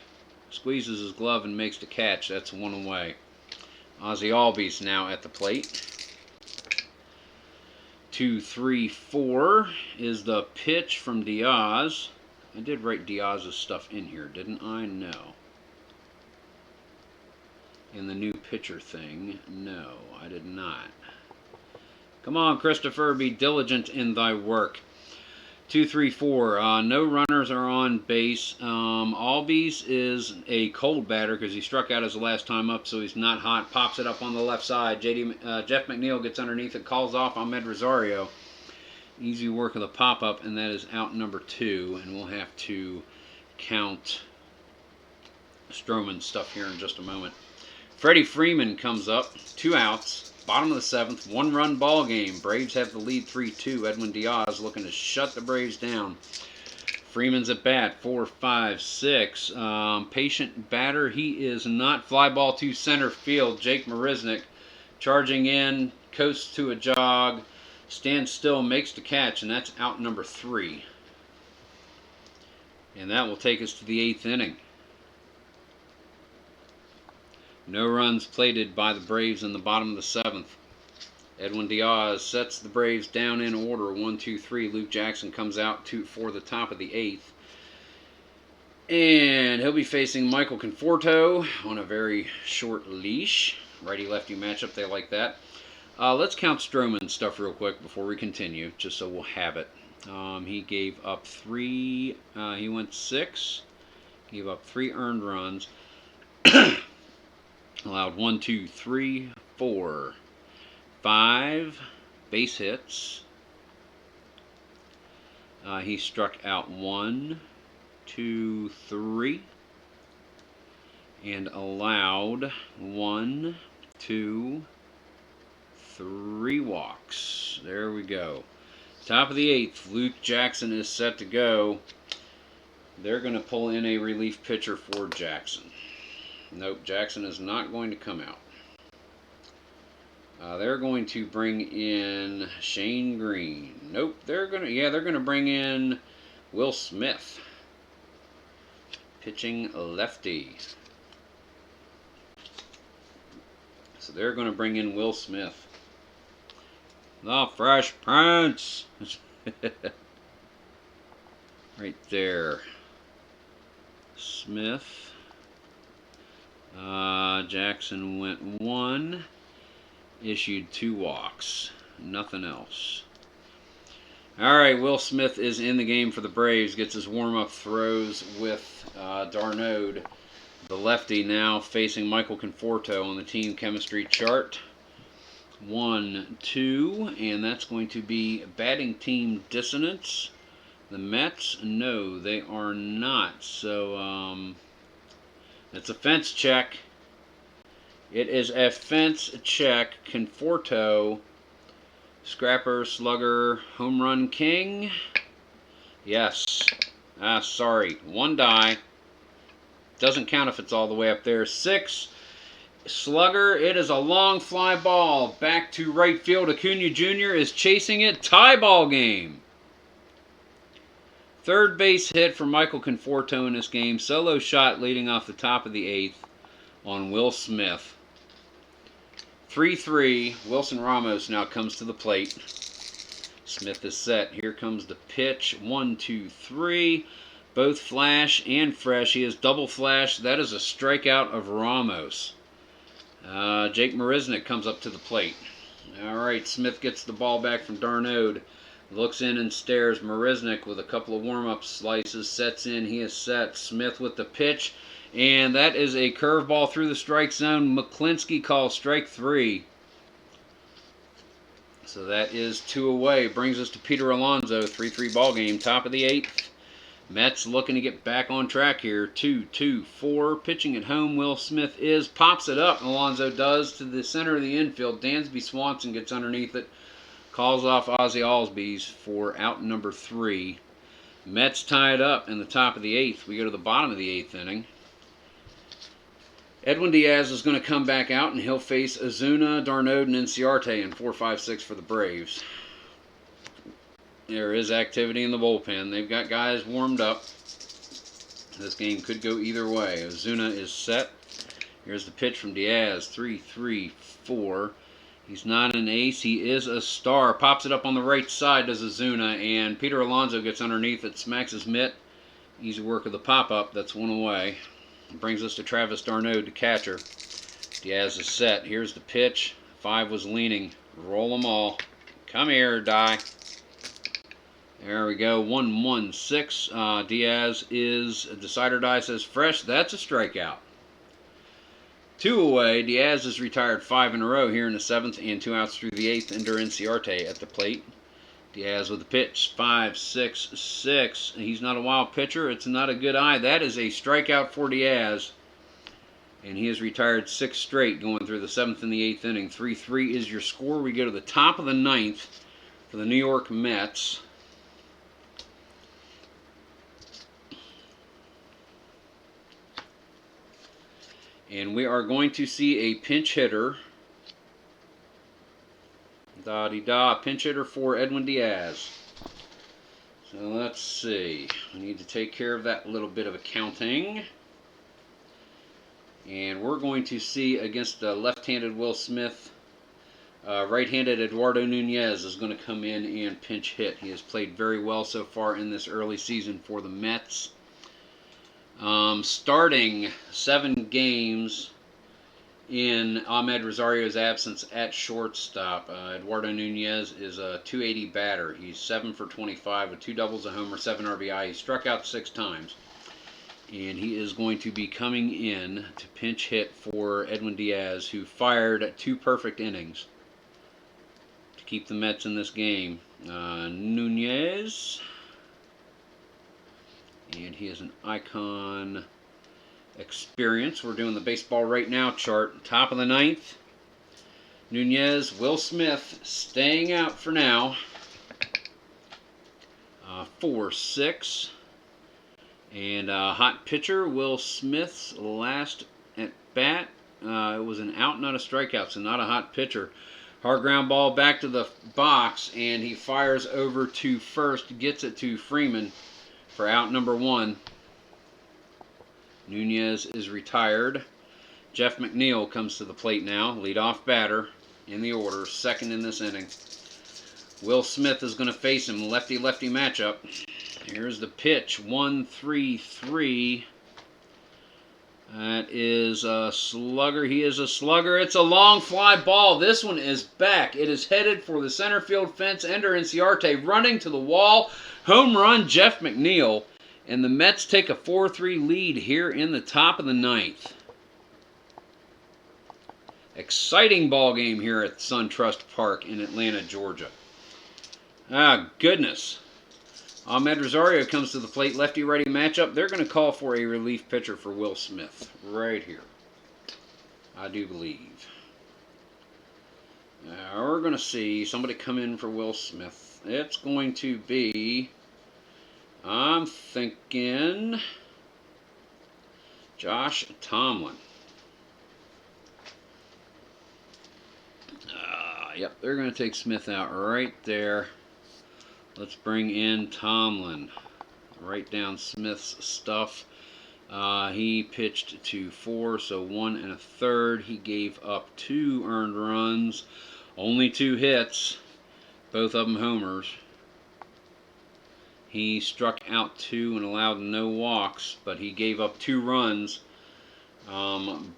squeezes his glove and makes the catch. That's one away. Ozzie Albies now at the plate. 2-3-4 is the pitch from Diaz. I did write Diaz's stuff in here, didn't I? No. In the new pitcher thing, no, I did not. Come on, Christopher, be diligent in thy work. 2-3-4. No runners are on base. Albies is a cold batter because he struck out his last time up, so he's not hot. Pops it up on the left side. Jeff McNeil gets underneath it, calls off Ahmed Rosario. Easy work of the pop-up, and that is out number 2, and we'll have to count Stroman's stuff here in just a moment. Freddie Freeman comes up, 2 outs, bottom of the 7th, 1-run ball game. Braves have the lead 3-2. Edwin Diaz looking to shut the Braves down. Freeman's at bat, 4-5-6. Patient batter, he is not. Fly ball to center field. Jake Marisnik charging in, coasts to a jog, stands still, makes the catch, and that's out number 3. And that will take us to the 8th inning. No runs plated by the Braves in the bottom of the 7th. Edwin Diaz sets the Braves down in order, 1-2-3. Luke Jackson comes out for the top of the 8th. And he'll be facing Michael Conforto on a very short leash. Righty-lefty matchup, they like that. Let's count Stroman's stuff real quick before we continue, just so we'll have it. He gave up 3, he went 6, gave up 3 earned runs. Allowed 1, 2, 3, 4, 5 base hits. He struck out 1, 2, 3, and allowed 1, 2, 3 walks. There we go. Top of the 8th, Luke Jackson is set to go. They're going to pull in a relief pitcher for Jackson. Nope, Jackson is not going to come out. They're going to bring in Shane Green. Nope, they're going to bring in Will Smith. Pitching lefty. So they're going to bring in Will Smith. The Fresh Prince. Right there. Smith. Jackson went 1. Issued 2 walks. Nothing else. Alright, Will Smith is in the game for the Braves. Gets his warm-up throws with Darnode. The lefty now facing Michael Conforto on the team chemistry chart. 1, 2, and that's going to be batting team dissonance. The Mets, no, they are not. So, it's a fence check. It is a fence check. Conforto, scrapper, slugger, home run king. Yes. Sorry. 1 die. Doesn't count if it's all the way up there. 6. Slugger. It is a long fly ball. Back to right field. Acuna Jr. is chasing it. Tie ball game. Third base hit for Michael Conforto in this game. Solo shot leading off the top of the 8th on Will Smith. 3-3. Wilson Ramos now comes to the plate. Smith is set. Here comes the pitch. 1, 2, 3. Both flash and fresh. He is double flash. That is a strikeout of Ramos. Jake Marisnik comes up to the plate. Alright, Smith gets the ball back from Darnode. Looks in and stares. Marisnik with a couple of warm-up slices. Sets in. He is set. Smith with the pitch. And that is a curveball through the strike zone. McClinsky calls strike 3. So that is 2 away. Brings us to Peter Alonso. 3-3 ball game. Top of the 8th. Mets looking to get back on track here. 2-2-4. Pitching at home. Will Smith pops it up. Alonso does to the center of the infield. Dansby Swanson gets underneath it. Calls off Ozzie Albies for out number 3. Mets tie it up in the top of the 8th. We go to the bottom of the 8th inning. Edwin Diaz is going to come back out, and he'll face Ozuna, Darno, and Inciarte in 4-5-6 for the Braves. There is activity in the bullpen. They've got guys warmed up. This game could go either way. Ozuna is set. Here's the pitch from Diaz. 3-3-4. He's not an ace. He is a star. Pops it up on the right side, does Ozuna, and Peter Alonso gets underneath it, smacks his mitt. Easy work of the pop-up. That's one away. Brings us to Travis d'Arnaud, the catcher. Diaz is set. Here's the pitch. 5 was leaning. Roll them all. Come here, die. There we go. 1-1-6. Diaz is a decider die, says fresh. That's a strikeout. 2 away. Diaz has retired 5 in a row here in the 7th and 2 outs through the 8th. Ender Inciarte at the plate. Diaz with the pitch. 5-6-6. He's not a wild pitcher. It's not a good eye. That is a strikeout for Diaz. And he has retired 6 straight going through the 7th and the 8th inning. 3-3 is your score. We go to the top of the 9th for the New York Mets. And we are going to see a pinch hitter. Da-de-da, pinch hitter for Edwin Diaz. So let's see. We need to take care of that little bit of accounting. And we're going to see against the left-handed Will Smith, right-handed Eduardo Nunez is going to come in and pinch hit. He has played very well so far in this early season for the Mets. Starting 7 games in Ahmed Rosario's absence at shortstop. Eduardo Nunez is a .280 batter. He's 7 for 25 with 2 doubles, a homer, 7 RBI. He struck out 6 times. And he is going to be coming in to pinch hit for Edwin Diaz, who fired 2 perfect innings to keep the Mets in this game. Nunez. And he is an icon experience. We're doing the baseball right now chart. Top of the 9th. Nunez, Will Smith staying out for now. 4-6. And hot pitcher, Will Smith's last at bat. It was an out, not a strikeout, so not a hot pitcher. Hard ground ball back to the box, and he fires over to first, gets it to Freeman for out number 1. Nunez is retired. Jeff McNeil comes to the plate now, leadoff batter in the order, second in this inning. Will Smith is going to face him, lefty-lefty matchup. Here's the pitch, 1-3-3. That is a slugger. He is a slugger. It's a long fly ball. This one is back. It is headed for the center field fence. Ender Inciarte running to the wall. Home run, Jeff McNeil. And the Mets take a 4-3 lead here in the top of the 9th. Exciting ball game here at SunTrust Park in Atlanta, Georgia. Ah, goodness. Ahmed Rosario comes to the plate, lefty-righty matchup. They're going to call for a relief pitcher for Will Smith right here. I do believe. Now we're going to see somebody come in for Will Smith. It's going to be, I'm thinking, Josh Tomlin. Yep, they're going to take Smith out right there. Let's bring in Tomlin. Write down Smith's stuff. He pitched to 4, so 1 1/3. He gave up 2 earned runs, only 2 hits, both of them homers. He struck out 2 and allowed no walks, but he gave up 2 runs.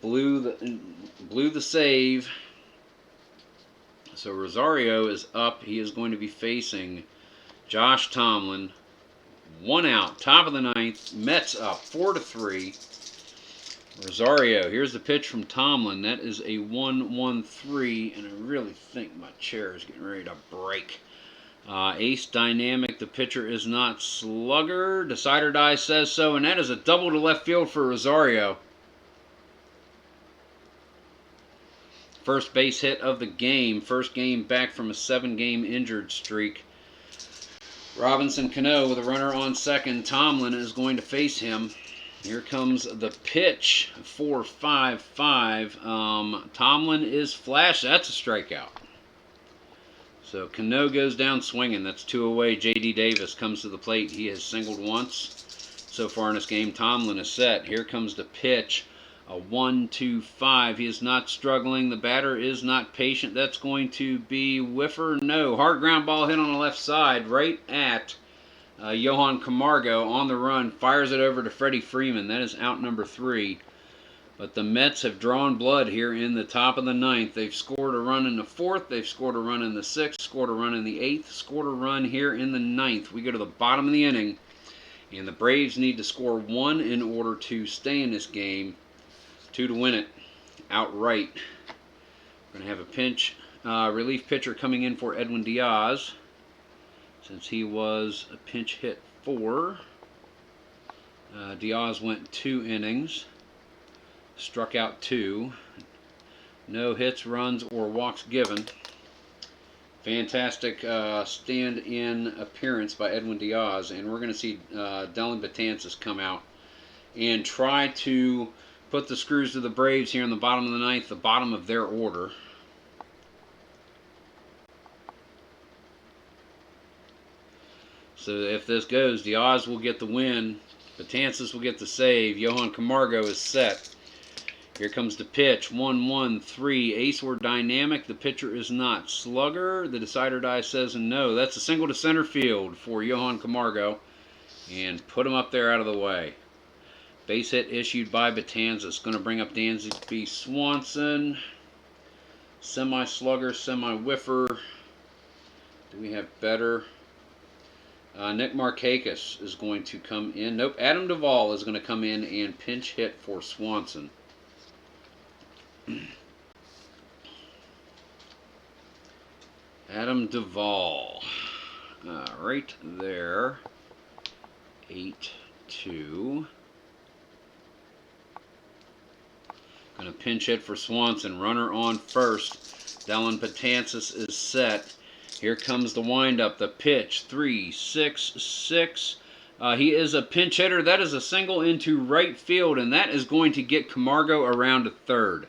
Blew the save. So Rosario is up. He is going to be facing Josh Tomlin. 1 out. Top of the 9th. Mets up 4-3. Rosario. Here's the pitch from Tomlin. That is a 1-1-3. And I really think my chair is getting ready to break. Ace Dynamic. The pitcher is not slugger. Decider Die says so. And that is a double to left field for Rosario. First base hit of the game. First game back from a 7-game injured streak. Robinson Cano with a runner on second. Tomlin is going to face him. Here comes the pitch, 4-5-5. Tomlin is flash. That's a strikeout. So Cano goes down swinging. That's 2 away. J.D. Davis comes to the plate. He has singled once so far in this game. Tomlin is set. Here comes the pitch, a 1-2-5. He is not struggling. The batter is not patient. That's going to be whiffer. No. Hard ground ball hit on the left side right at Johan Camargo on the run. Fires it over to Freddie Freeman. That is out number 3. But the Mets have drawn blood here in the top of the 9th. They've scored a run in the 4th. They've scored a run in the 6th. Scored a run in the 8th. Scored a run here in the 9th. We go to the bottom of the inning. And the Braves need to score 1 in order to stay in this game. 2 to win it outright. We're going to have a pinch relief pitcher coming in for Edwin Diaz, since he was a pinch hit for. Diaz went 2 innings. Struck out 2. No hits, runs, or walks given. Fantastic stand-in appearance by Edwin Diaz. And we're going to see Dellin Betances come out and try to put the screws to the Braves here in the bottom of the 9th, the bottom of their order. So if this goes, Diaz will get the win. Betances will get the save. Johan Camargo is set. Here comes the pitch, 1-1-3. Ace or dynamic. The pitcher is not. Slugger. The decider die says no. That's a single to center field for Johan Camargo. And put him up there out of the way. Base hit issued by Betances. Going to bring up Dansby Swanson. Semi-slugger, semi-whiffer. Do we have better? Nick Markakis is going to come in. Nope, Adam Duvall is going to come in and pinch hit for Swanson. Adam Duvall. Right there. 8-2. Going to pinch hit for Swanson. Runner on first. Dellin Betances is set. Here comes the windup. The pitch. 3-6-6. He is a pinch hitter. That is a single into right field, and that is going to get Camargo around to third.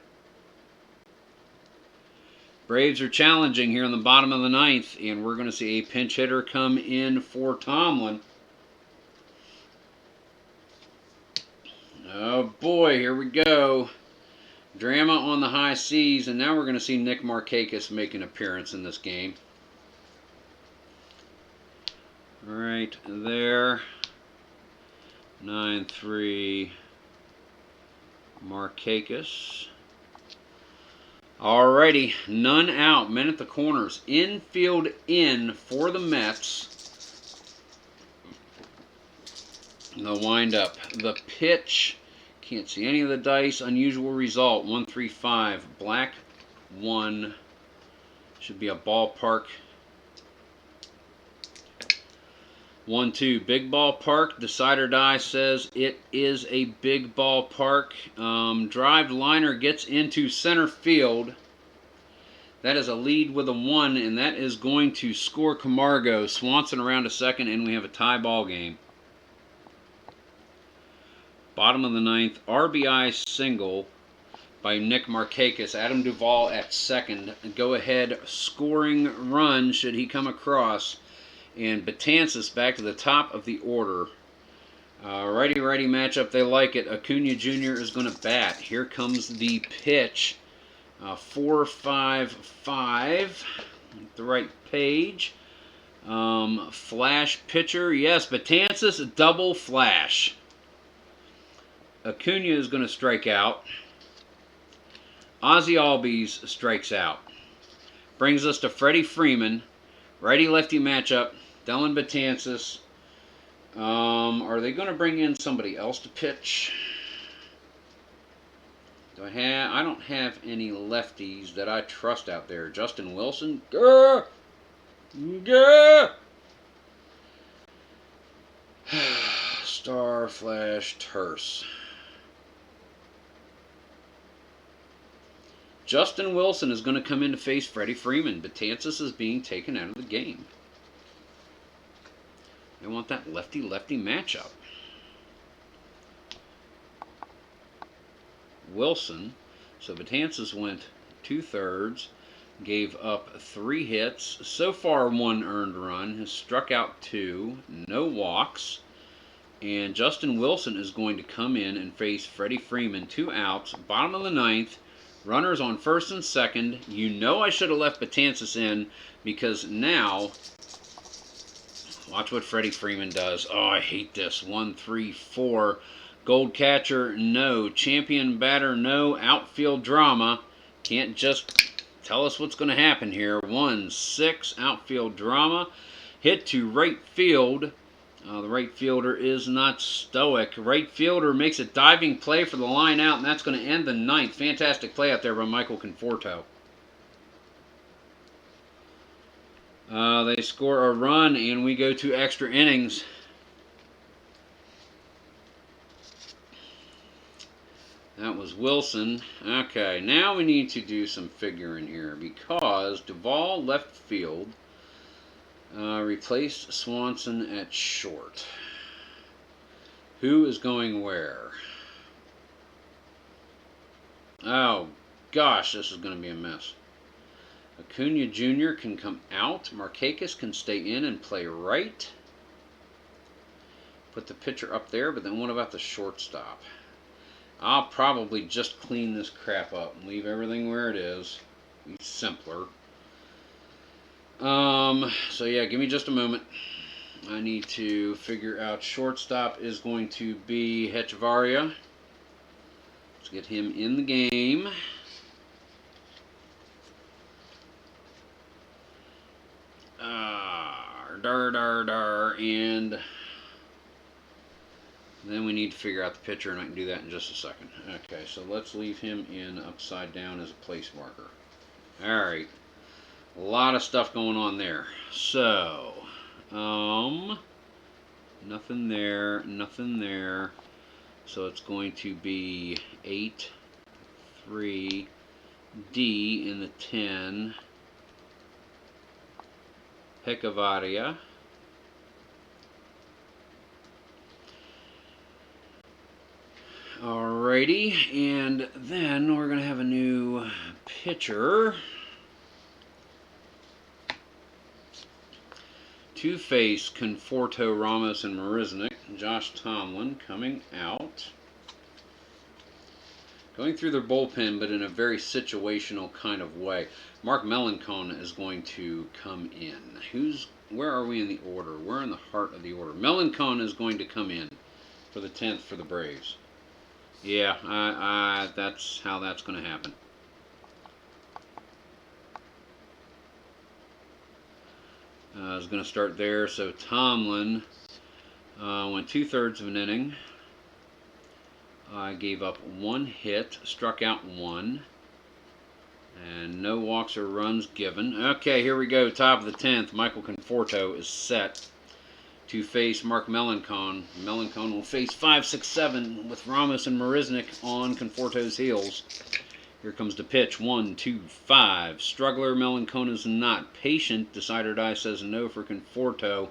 Braves are challenging here in the bottom of the 9th, and we're going to see a pinch hitter come in for Tomlin. Oh boy, here we go. Drama on the high seas, and now we're going to see Nick Markakis make an appearance in this game. Right there. 9-3. Markakis. Alrighty, none out. Men at the corners. Infield in for the Mets. The windup. The pitch. Can't see any of the dice. Unusual result. 1-3-5. Black 1. Should be a ballpark. 1-2. Big ballpark. Decider die says it is a big ballpark. Drive liner gets into center field. That is a lead with a 1, and that is going to score Camargo. Swanson around to second, and we have a tie ball game. Bottom of the 9th. RBI single by Nick Markakis. Adam Duvall at second. Go ahead scoring run should he come across. And Betances back to the top of the order. Righty-righty matchup. They like it. Acuna Jr. is going to bat. Here comes the pitch. 4-5-5. The right page. Flash pitcher. Yes, Betances double flash. Acuna is going to strike out. Ozzie Albies strikes out. Brings us to Freddie Freeman. Righty-lefty matchup. Dellin Betances. Are they going to bring in somebody else to pitch? I don't have any lefties that I trust out there. Justin Wilson. Gah! Gah! Star Flash Terse. Justin Wilson is going to come in to face Freddie Freeman. Betances is being taken out of the game. They want that lefty-lefty matchup. Wilson. So Betances went 2/3, gave up 3 hits, so far 1 earned run, has struck out 2, no walks. And Justin Wilson is going to come in and face Freddie Freeman, 2 outs, bottom of the 9th, runners on first and second. You know I should have left Betances in, because now, watch what Freddie Freeman does. Oh, I hate this. 1, 3, 4. Gold catcher, no. Champion batter, no. Outfield drama. Can't just tell us what's going to happen here. 1, 6. Outfield drama. Hit to right field. The right fielder is not stoic. Right fielder makes a diving play for the line out, and that's going to end the 9th. Fantastic play out there by Michael Conforto. They score a run, and we go to extra innings. That was Wilson. Okay, now we need to do some figuring here, because Duvall left field replaced Swanson at short. Who is going where? Oh, gosh, this is going to be a mess. Acuna Jr. can come out. Markakis can stay in and play right. Put the pitcher up there, but then what about the shortstop? I'll probably just clean this crap up and leave everything where it is. Be simpler. So yeah, give me just a moment. I need to figure out shortstop is going to be Hechavarria. Let's get him in the game. And then we need to figure out the pitcher, and I can do that in just a second. Okay, so let's leave him in upside down as a place marker. Alright. A lot of stuff going on there. So, nothing there, nothing there. So it's going to be 8, 3, D in the 10. Hechavarria. Alrighty, and then we're going to have a new pitcher. Two-face Conforto, Ramos, and Marisnick. Josh Tomlin coming out. Going through their bullpen, but in a very situational kind of way. Mark Melancon is going to come in. Where are we in the order? We're in the heart of the order. Melancon is going to come in for the 10th for the Braves. Yeah, that's how that's going to happen. I was going to start there. So Tomlin went 2/3 of an inning. Gave up 1 hit, struck out 1, and no walks or runs given. Okay, here we go. Top of the 10th. Michael Conforto is set to face Mark Melancon. Melancon will face 5, 6, 7 with Ramos and Marisnick on Conforto's heels. Here comes the pitch. 1, 2, 5. Struggler. Melancon is not patient. Decider Die says no for Conforto.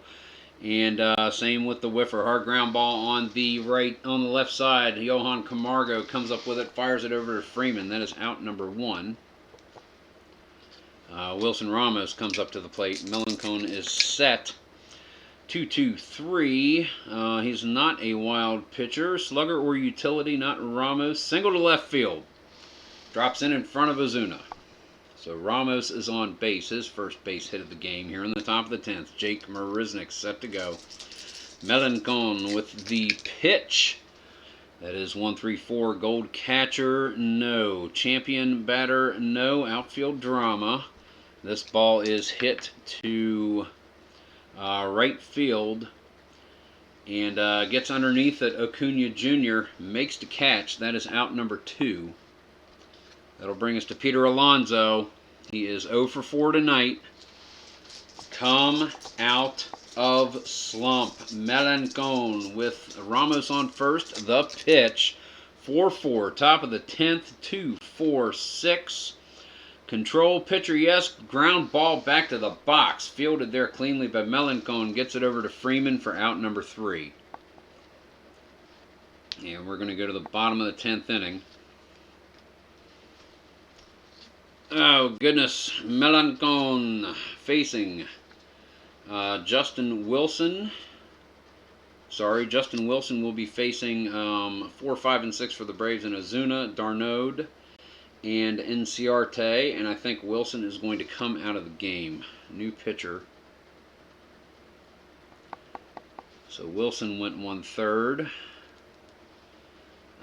And same with the whiffer. Hard ground ball on the left side. Johan Camargo comes up with it, fires it over to Freeman. That is out number 1. Wilson Ramos comes up to the plate. Melancon is set. 2-2-3. He's not a wild pitcher. Slugger or utility, not Ramos. Single to left field. Drops in front of Ozuna. So Ramos is on base. His first base hit of the game here in the top of the 10th. Jake Marisnick set to go. Melancon with the pitch. That is 1-3-4. Gold catcher, no. Champion batter, no. Outfield drama. This ball is hit to right field and gets underneath it. Acuna Jr. makes the catch. That is out number 2. That'll bring us to Peter Alonso. He is 0 for 4 tonight. Come out of slump. Melancon with Ramos on first. The pitch. 4-4. Top of the 10th. 2-4-6. Control pitcher, yes. Ground ball back to the box. Fielded there cleanly by Melancon. Gets it over to Freeman for out number 3. And we're going to go to the bottom of the 10th inning. Oh, goodness. Melancon facing Justin Wilson. Sorry, Justin Wilson will be facing 4, 5, and 6 for the Braves in Ozuna, Darnode, and Inciarte. And I think Wilson is going to come out of the game. New pitcher. So Wilson went 1/3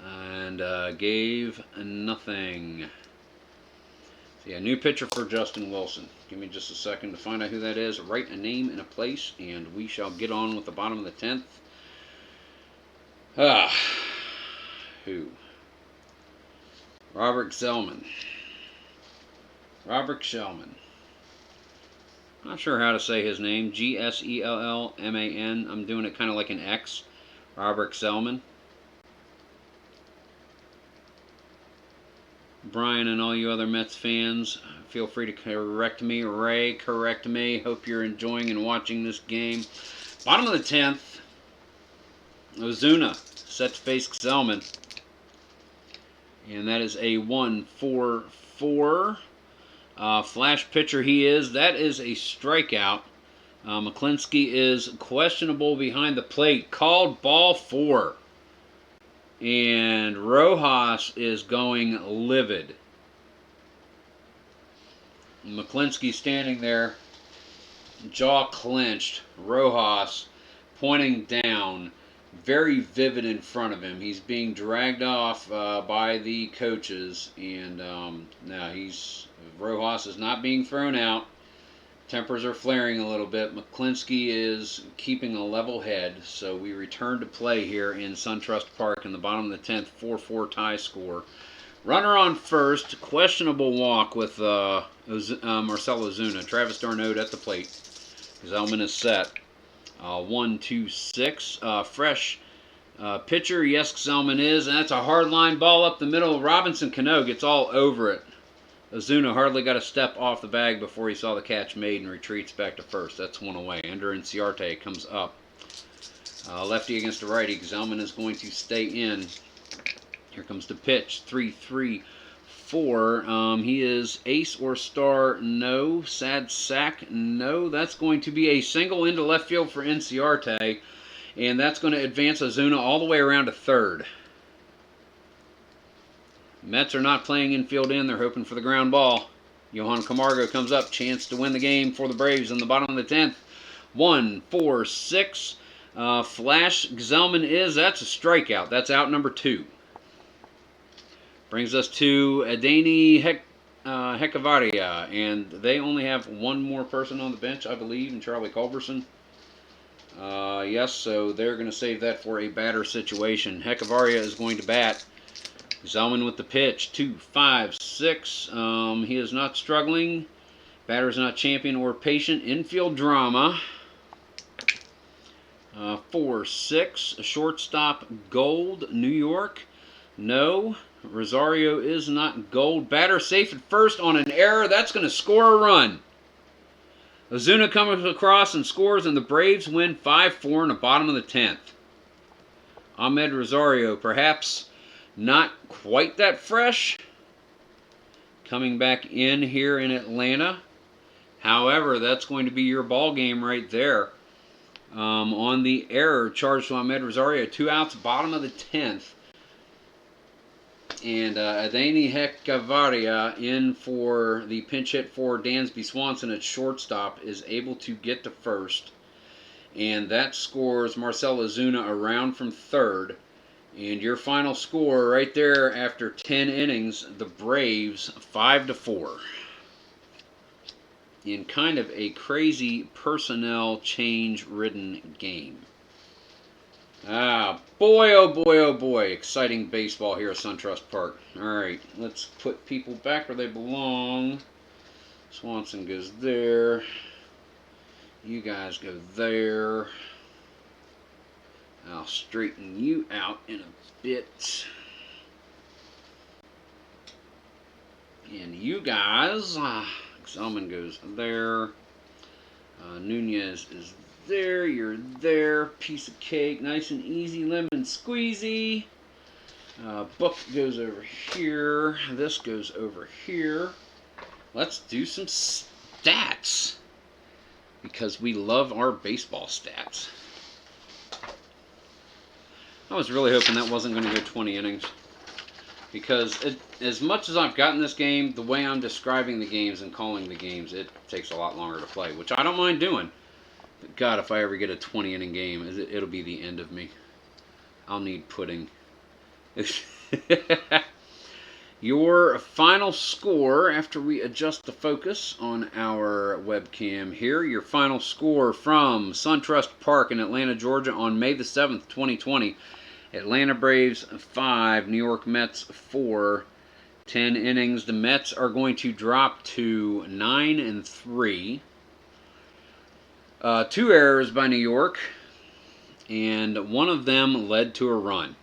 and gave nothing. So yeah, new pitcher for Justin Wilson. Give me just a second to find out who that is. Write a name and a place, and we shall get on with the bottom of the 10th. Who? Robert Zellman. Robert Shellman. Not sure how to say his name. G-S-E-L-L-M-A-N. I'm doing it kind of like an X. Robert Zellman. Brian and all you other Mets fans, feel free to correct me. Ray, correct me. Hope you're enjoying and watching this game. Bottom of the 10th. Ozuna set to face Zellman. And that is a 1-4-4. Flash pitcher he is. That is a strikeout. McClinsky is questionable behind the plate. Called ball 4. And Rojas is going livid. McClinsky standing there, jaw clenched. Rojas pointing down, very vivid in front of him. He's being dragged off by the coaches, and now Rojas is not being thrown out. Tempers are flaring a little bit. McClinsky is keeping a level head, so we return to play here in SunTrust Park in the bottom of the 10th, 4-4 tie score. Runner on first, questionable walk with Marcell Ozuna. Travis d'Arnaud at the plate. Zellman is set. 1-2-6. Fresh pitcher, yes, Zellman is, and that's a hard line ball up the middle. Robinson Cano gets all over it. Ozuna hardly got a step off the bag before he saw the catch made and retreats back to first. That's one away. Ender Inciarte comes up. Lefty against a righty. Zellman is going to stay in. Here comes the pitch. 3-3-4. He is ace or star. No. Sad sack. No. That's going to be a single into left field for Inciarte. And that's going to advance Ozuna all the way around to third. Mets are not playing infield in. They're hoping for the ground ball. Johan Camargo comes up. Chance to win the game for the Braves in the bottom of the 10th. 1-4-6. Flash Zellman is. That's a strikeout. That's out number 2. Brings us to Adani Hechavarria. And they only have one more person on the bench, I believe, in Charlie Culberson. Yes, so they're going to save that for a batter situation. Hechavarria is going to bat. Zellman with the pitch, 2-5-6. He is not struggling. Batter is not champion or patient. Infield drama. 4-6. Shortstop Gold, New York. No. Rosario is not Gold. Batter safe at first on an error. That's going to score a run. Ozuna comes across and scores, and the Braves win 5-4 in the bottom of the 10th. Ahmed Rosario, perhaps not quite that fresh, coming back in here in Atlanta. However, that's going to be your ball game right there. On the error charged to Ahmed Rosario, 2 outs, bottom of the 10th. And Adani Hechavarria in for the pinch hit for Dansby Swanson at shortstop is able to get to first. And that scores Marcell Ozuna around from third. And your final score right there after 10 innings, the Braves 5-4. In kind of a crazy personnel change-ridden game. Boy, oh boy, oh boy. Exciting baseball here at SunTrust Park. Alright, let's put people back where they belong. Swanson goes there. You guys go there. I'll straighten you out in a bit. And you guys, Zellman goes there. Nunez is there. You're there. Piece of cake. Nice and easy. Lemon squeezy. Book goes over here. This goes over here. let's do some stats. Because we love our baseball stats. I was really hoping that wasn't going to go 20 innings. Because as much as I've gotten this game, the way I'm describing the games and calling the games, it takes a lot longer to play. Which I don't mind doing. But God, if I ever get a 20 inning game, it'll be the end of me. I'll need pudding. Your final score, after we adjust the focus on our webcam here, your final score from SunTrust Park in Atlanta, Georgia on May the 7th, 2020. Atlanta Braves 5, New York Mets 4. 10 innings. The Mets are going to drop to 9-3. 2 errors by New York, and one of them led to a run.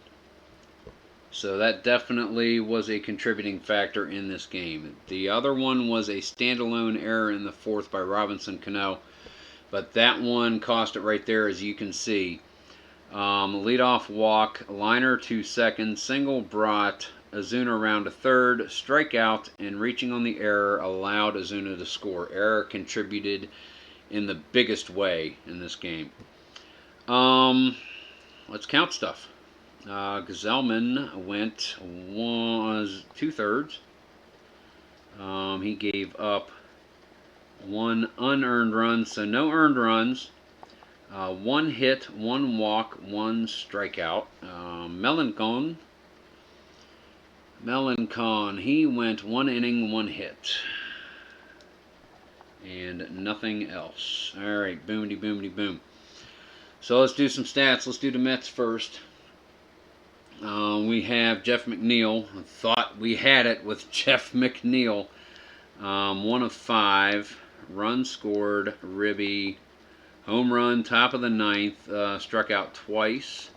So that definitely was a contributing factor in this game. The other one was a standalone error in the 4th by Robinson Cano. But that one cost it right there, as you can see. Leadoff walk, liner to second, single brought Ozuna around to third, strikeout, and reaching on the error allowed Ozuna to score. Error contributed in the biggest way in this game. Let's count stuff. Gazelman went 2/3. He gave up 1 unearned run, so no earned runs. 1 hit, 1 walk, 1 strikeout. Melancon, he went 1 inning, 1 hit. And nothing else. Alright, boomity boomity boom. So let's do some stats. Let's do the Mets first. We have Jeff McNeil. I thought we had it with Jeff McNeil. 1 of 5. Run scored. Ribby. Home run, top of the 9th. Struck out twice.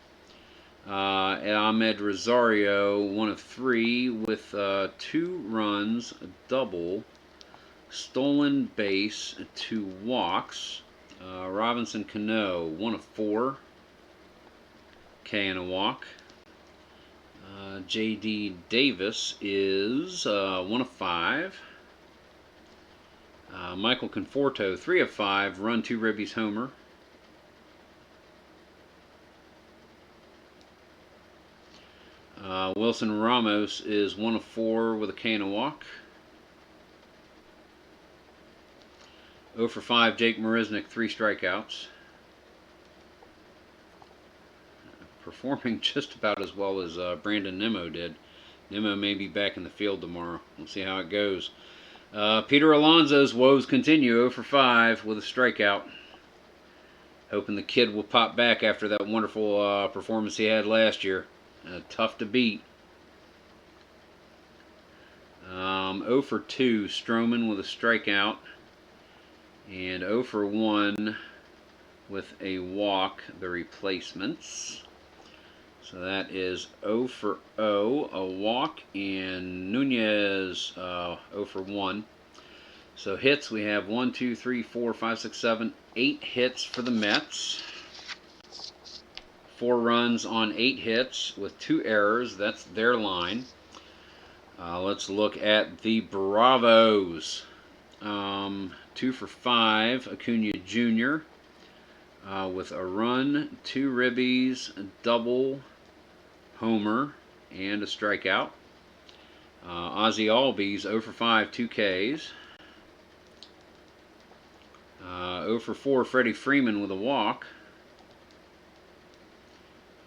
Ahmed Rosario, 1 of 3 with 2 runs, a double. Stolen base, 2 walks. Robinson Cano, 1 of 4. K and a walk. J.D. Davis is 1 of 5. Michael Conforto, 3 of 5. Run 2 ribbies homer. Wilson Ramos is 1 of 4 with a K and a walk. 0 for 5, Jake Marisnick, 3 strikeouts. Performing just about as well as Brandon Nimmo did. Nimmo may be back in the field tomorrow. We'll see how it goes. Peter Alonso's woes continue, 0 for 5 with a strikeout. Hoping the kid will pop back after that wonderful performance he had last year. Tough to beat. 0 for 2, Stroman with a strikeout. And 0 for 1 with a walk, the replacements. So that is 0 for 0, a walk, and Nunez 0 for 1. So hits, we have 1, 2, 3, 4, 5, 6, 7, 8 hits for the Mets. 4 runs on 8 hits with 2 errors. That's their line. Let's look at the Bravos. 2 for 5, Acuna Jr. With a run, 2 ribbies, a double, homer, and a strikeout. Ozzie Albies, 0 for 5, 2 Ks. 0 for 4, Freddie Freeman with a walk.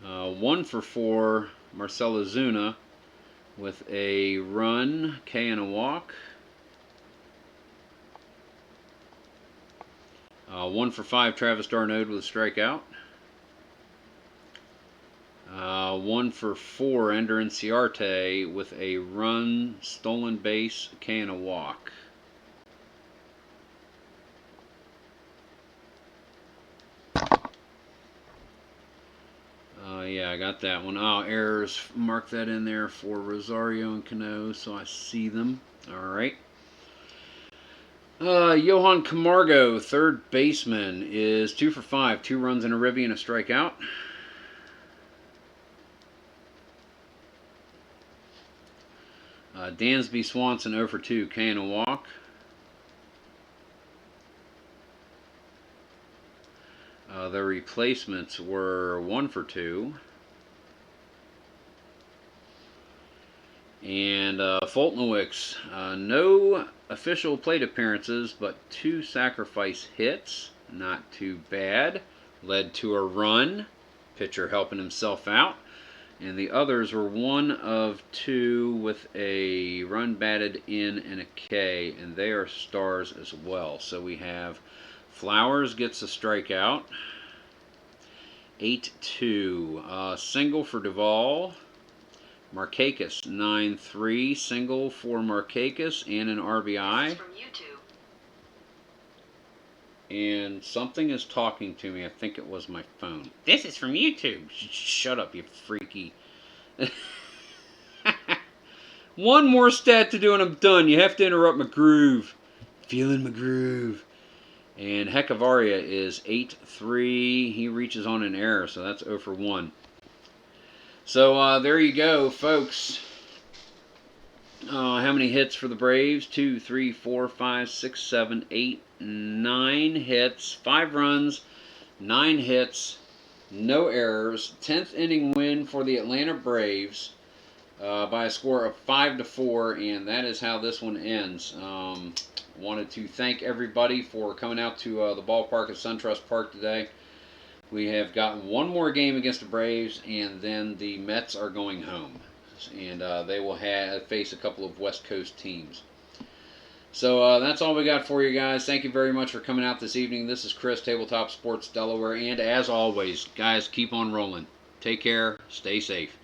1 for 4, Marcell Ozuna with a run, K and a walk. 1 for 5, Travis d'Arnaud with a strikeout. 1 for 4, Ender Inciarte with a run, stolen base, K and a walk. Yeah, I got that one. Errors. Mark that in there for Rosario and Cano so I see them. Alright. Johan Camargo, third baseman, is 2 for 5. 2 runs and a ribby and a strikeout. Dansby Swanson, 0 for 2. K and a walk. The replacements were 1 for 2. And Foltynewicz, no official plate appearances, but 2 sacrifice hits. Not too bad. Led to a run. Pitcher helping himself out. And the others were 1 of 2 with a run batted in and a K, and they are stars as well. So we have Flowers gets a strikeout. 8-2. Single for Duvall. Markakis, 9-3. Single for Markakis and an RBI. From YouTube. And something is talking to me. I think it was my phone. This is from YouTube. Shut up, you freaky. One more stat to do and I'm done. You have to interrupt my groove. Feeling my groove. And Heckavaria is 8-3. He reaches on an error, so that's 0 for 1. So there you go, folks. How many hits for the Braves? 2, 3, 4, 5, 6, 7, 8, 9 hits. 5 runs, 9 hits, no errors. 10th inning win for the Atlanta Braves by a score of 5-4, and that is how this one ends. Wanted to thank everybody for coming out to the ballpark at SunTrust Park today. We have got one more game against the Braves, and then the Mets are going home. And they will face a couple of West Coast teams. So that's all we got for you guys. Thank you very much for coming out this evening. This is Chris, Tabletop Sports Delaware. And as always, guys, keep on rolling. Take care. Stay safe.